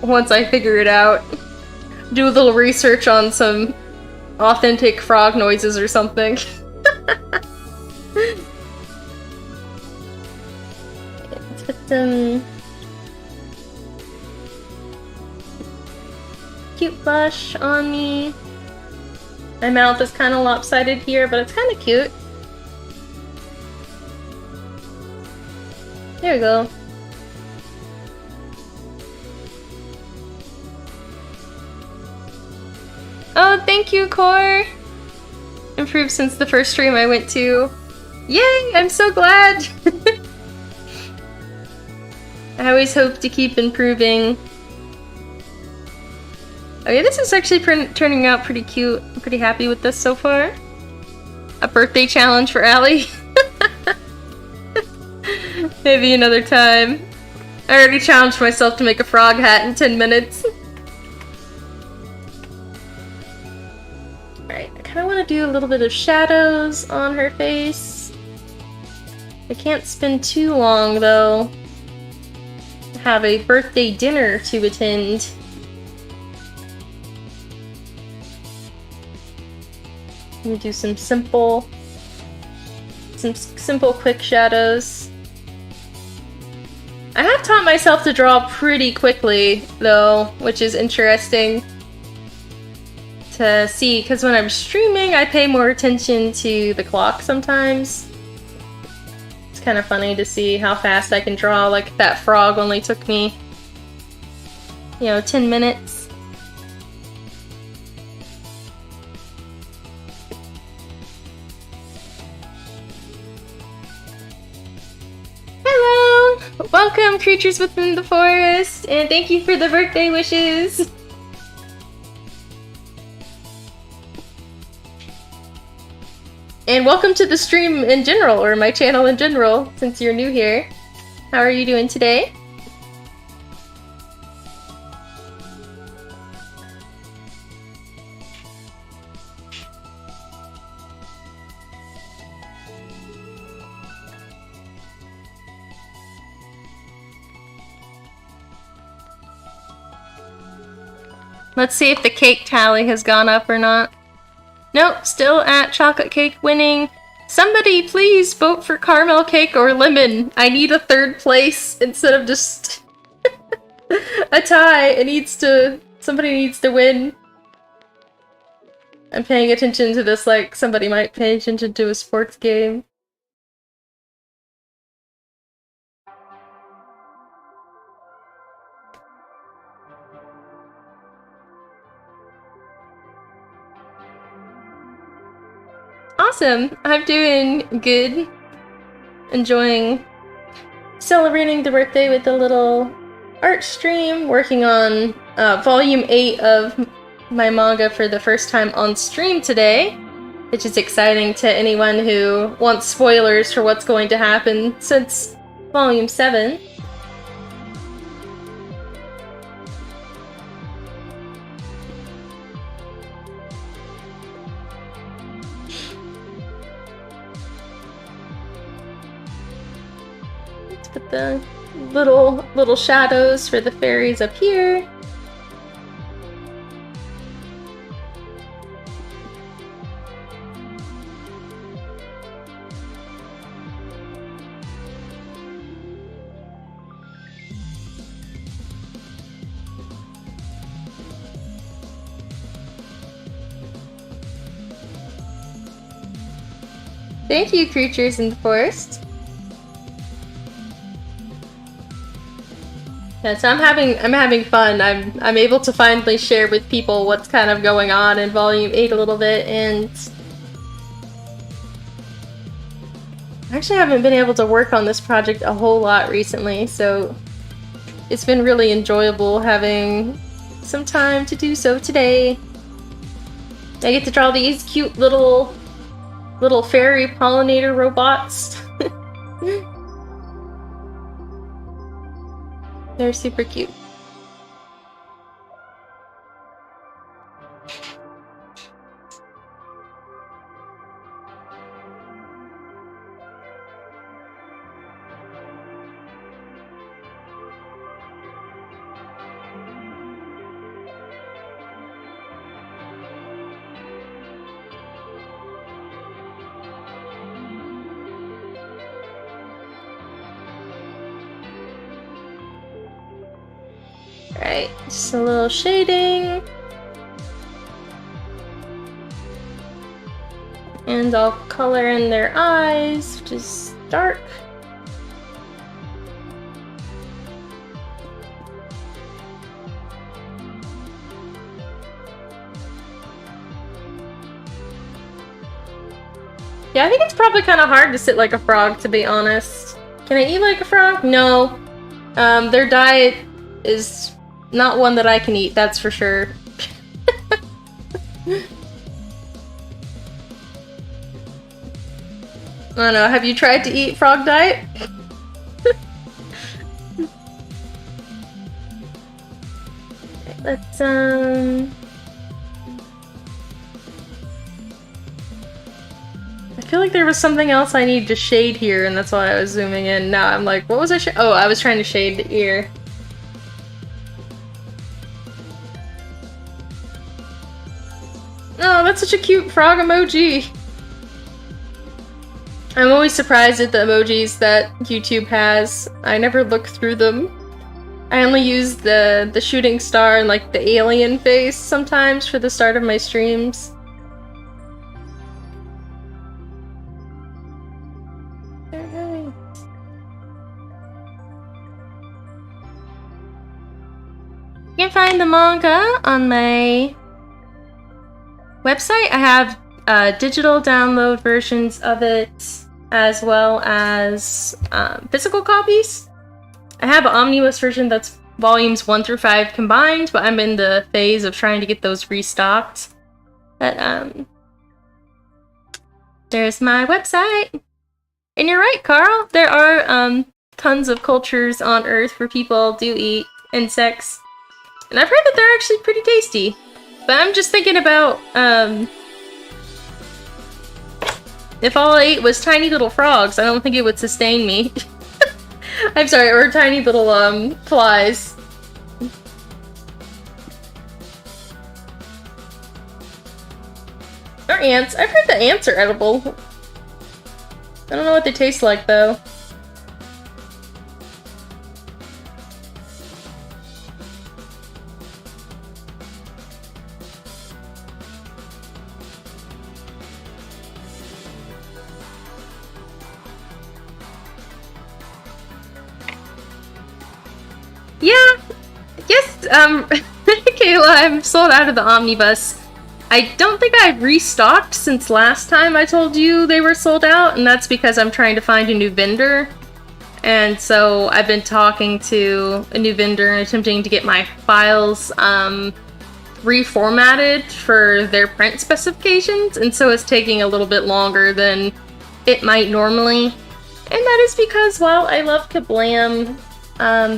Once I figure it out. Do a little research on some authentic frog noises or something. Let's put some cute blush on me. My mouth is kind of lopsided here, but it's kind of cute. There we go. Oh, thank you, Core! Improved since the first stream I went to. Yay! I'm so glad! I always hope to keep improving. Okay, this is actually turning out pretty cute. I'm pretty happy with this so far. A birthday challenge for Allie. Maybe another time. I already challenged myself to make a frog hat in 10 minutes. Alright, I kind of want to do a little bit of shadows on her face. I can't spend too long, though. I have a birthday dinner to attend. I'm gonna do some simple quick shadows. I have taught myself to draw pretty quickly, though, which is interesting to see, because when I'm streaming, I pay more attention to the clock sometimes. It's kind of funny to see how fast I can draw. Like, that frog only took me, 10 minutes. Hello! Welcome, creatures within the forest, and thank you for the birthday wishes! And welcome to the stream in general, or my channel in general, since you're new here. How are you doing today? Let's see if the cake tally has gone up or not. Nope, still at chocolate cake winning. Somebody please vote for caramel cake or lemon. I need a third place instead of just a tie. Somebody needs to win. I'm paying attention to this like somebody might pay attention to a sports game. Awesome! I'm doing good. Enjoying celebrating the birthday with a little art stream, working on volume 8 of my manga for the first time on stream today, which is exciting to anyone who wants spoilers for what's going to happen since volume 7. Put the little shadows for the fairies up here. Thank you, creatures in the forest. Yeah, so I'm having fun. I'm able to finally share with people what's kind of going on in volume 8 a little bit, and I actually haven't been able to work on this project a whole lot recently, so it's been really enjoyable having some time to do so today. I get to draw these cute little fairy pollinator robots. They're super cute. Alright, just a little shading. And I'll color in their eyes, which is dark. Yeah, I think it's probably kind of hard to sit like a frog, to be honest. Can I eat like a frog? No. Their diet is not one that I can eat, that's for sure. I don't know, have you tried to eat frog diet? Let's, I feel like there was something else I needed to shade here, and that's why I was zooming in. Now I'm like, what was I oh, I was trying to shade the ear. Oh, that's such a cute frog emoji! I'm always surprised at the emojis that YouTube has. I never look through them. I only use the shooting star and like the alien face sometimes for the start of my streams. Alright. You can find the manga on my website. I have digital download versions of it, as well as physical copies. I have an omnibus version that's volumes 1 through 5 combined, but I'm in the phase of trying to get those restocked. But there's my website. And you're right, Carl. There are tons of cultures on Earth where people do eat insects. And I've heard that they're actually pretty tasty. But I'm just thinking about if all I ate was tiny little frogs, I don't think it would sustain me. I'm sorry, or tiny little flies. Or ants. I've heard that ants are edible. I don't know what they taste like though. Yeah, yes, Kayla, I'm sold out of the omnibus. I don't think I've restocked since last time I told you they were sold out, and that's because I'm trying to find a new vendor. And so I've been talking to a new vendor and attempting to get my files reformatted for their print specifications, and so it's taking a little bit longer than it might normally. And that is because, while I love Kablam,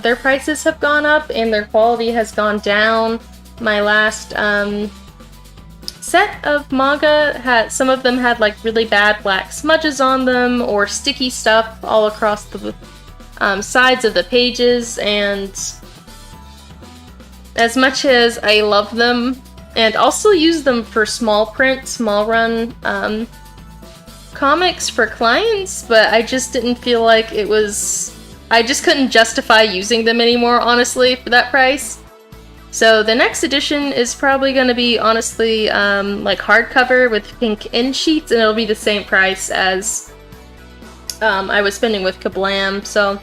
their prices have gone up and their quality has gone down. My last set of manga some of them had like really bad black smudges on them or sticky stuff all across the sides of the pages, and as much as I love them and also use them for small print, small run comics for clients, but I just didn't feel like it was... I just couldn't justify using them anymore, honestly, for that price. So the next edition is probably going to be, honestly, like hardcover with pink end sheets, and it'll be the same price as I was spending with Kablam, so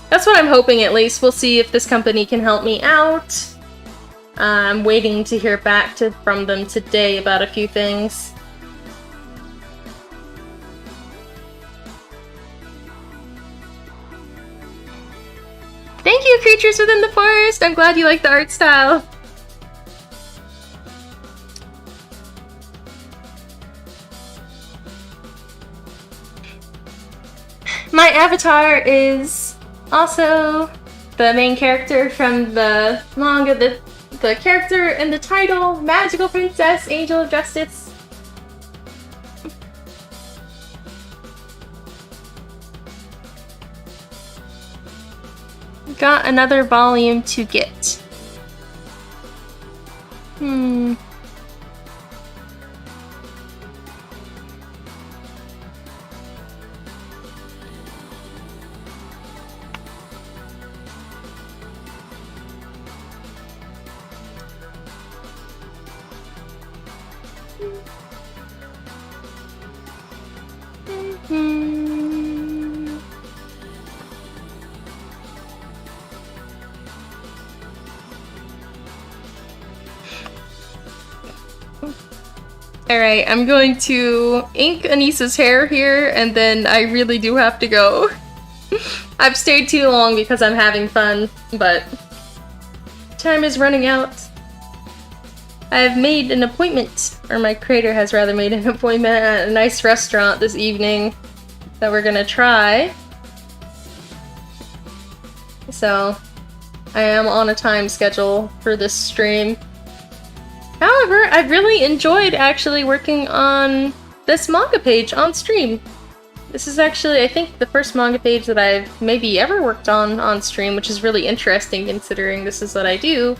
that's what I'm hoping, at least. We'll see if this company can help me out. I'm waiting to hear back from them today about a few things. Thank you, Creatures Within the Forest! I'm glad you like the art style. My avatar is also the main character from the manga, the character in the title, Magical Princess, Angel of Justice. Got another volume to get. Alright, I'm going to ink Anissa's hair here, and then I really do have to go. I've stayed too long because I'm having fun, but time is running out. I've made an appointment, or my creator has rather made an appointment at a nice restaurant this evening that we're gonna try. So, I am on a time schedule for this stream. However, I've really enjoyed actually working on this manga page on stream. This is actually, I think, the first manga page that I've maybe ever worked on stream, which is really interesting considering this is what I do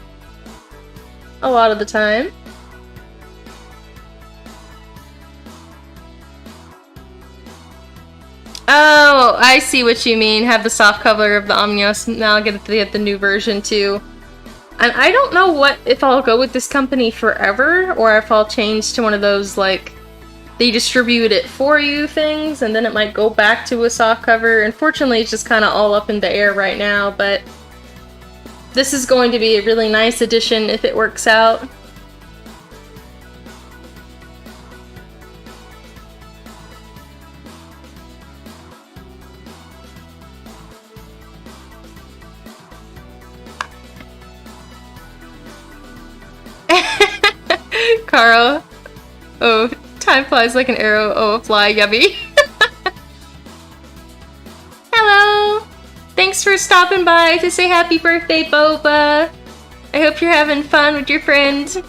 a lot of the time. Oh, I see what you mean. Have the soft cover of the Omnios. Now I'll get the new version too. And I don't know if I'll go with this company forever, or if I'll change to one of those, like, they distribute it for you things, and then it might go back to a soft cover. Unfortunately, it's just kind of all up in the air right now, but this is going to be a really nice addition if it works out. Carl. Oh, time flies like an arrow. Oh, a fly, yummy. Hello! Thanks for stopping by to say happy birthday, Boba. I hope you're having fun with your friend.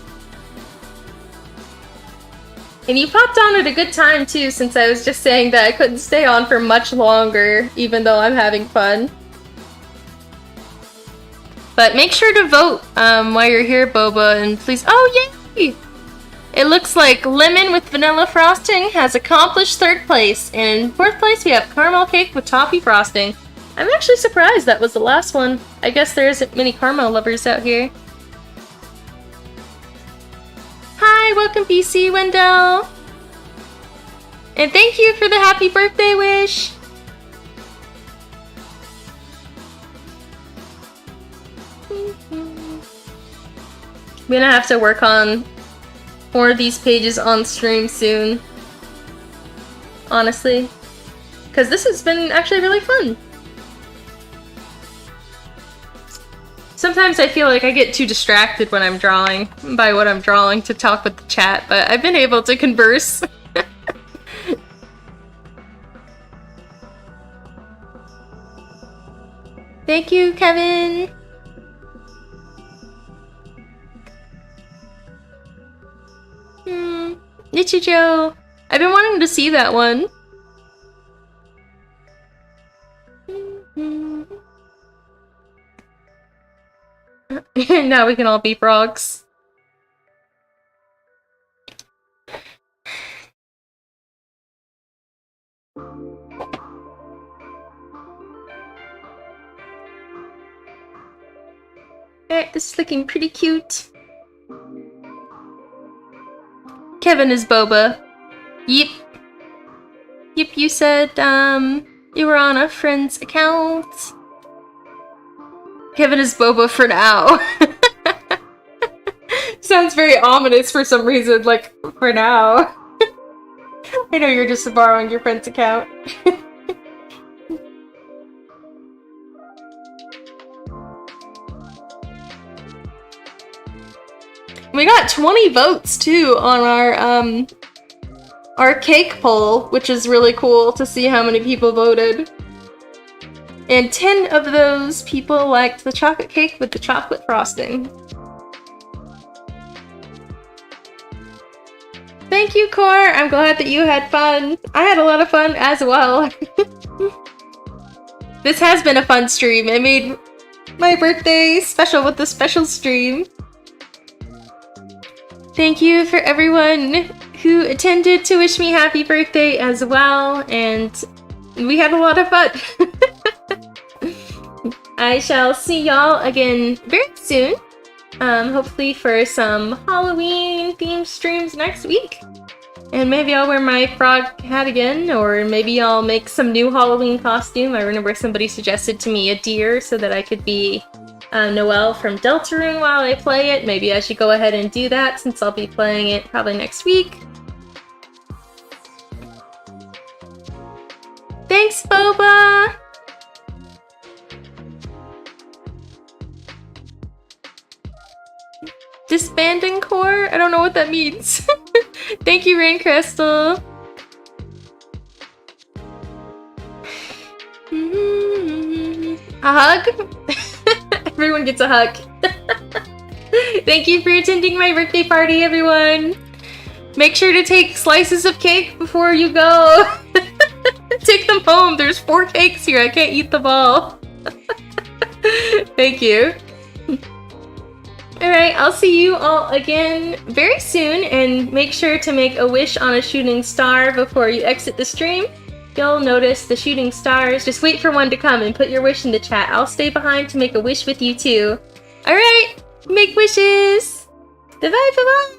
And you popped on at a good time too, since I was just saying that I couldn't stay on for much longer, even though I'm having fun. But make sure to vote while you're here, Boba, and please— oh, yay! It looks like lemon with vanilla frosting has accomplished 3rd place. And in 4th place, we have caramel cake with toffee frosting. I'm actually surprised that was the last one. I guess there isn't many caramel lovers out here. Hi, welcome PC, Wendell. And thank you for the happy birthday wish. I'm gonna have to work on more of these pages on stream soon. Honestly. Because this has been actually really fun. Sometimes I feel like I get too distracted when I'm drawing by what I'm drawing to talk with the chat, but I've been able to converse. Thank you, Kevin! Nichijou! I've been wanting to see that one. Now we can all be frogs. Alright, this is looking pretty cute. Kevin is Boba. Yep. Yep, you said, you were on a friend's account. Kevin is Boba for now. Sounds very ominous for some reason, like, for now. I know you're just borrowing your friend's account. We got 20 votes too on our cake poll, which is really cool to see how many people voted. And 10 of those people liked the chocolate cake with the chocolate frosting. Thank you, Core! I'm glad that you had fun. I had a lot of fun as well. This has been a fun stream. It made my birthday special with the special stream. Thank you for everyone who attended to wish me happy birthday as well, and we had a lot of fun. I shall see y'all again very soon, hopefully for some Halloween-themed streams next week. And maybe I'll wear my frog hat again, or maybe I'll make some new Halloween costume. I remember somebody suggested to me a deer so that I could be Noelle from Deltarune while I play it. Maybe I should go ahead and do that since I'll be playing it probably next week. Thanks, Boba! Disbanding core? I don't know what that means. Thank you, Rain Crystal. A hug? Everyone gets a hug. Thank you for attending my birthday party, everyone. Make sure to take slices of cake before you go. Take them home. There's 4 cakes here. I can't eat them all. Thank you. Alright, I'll see you all again very soon, and make sure to make a wish on a shooting star before you exit the stream. You'll notice the shooting stars. Just wait for one to come and put your wish in the chat. I'll stay behind to make a wish with you too. Alright, make wishes! Bye-bye, bye-bye!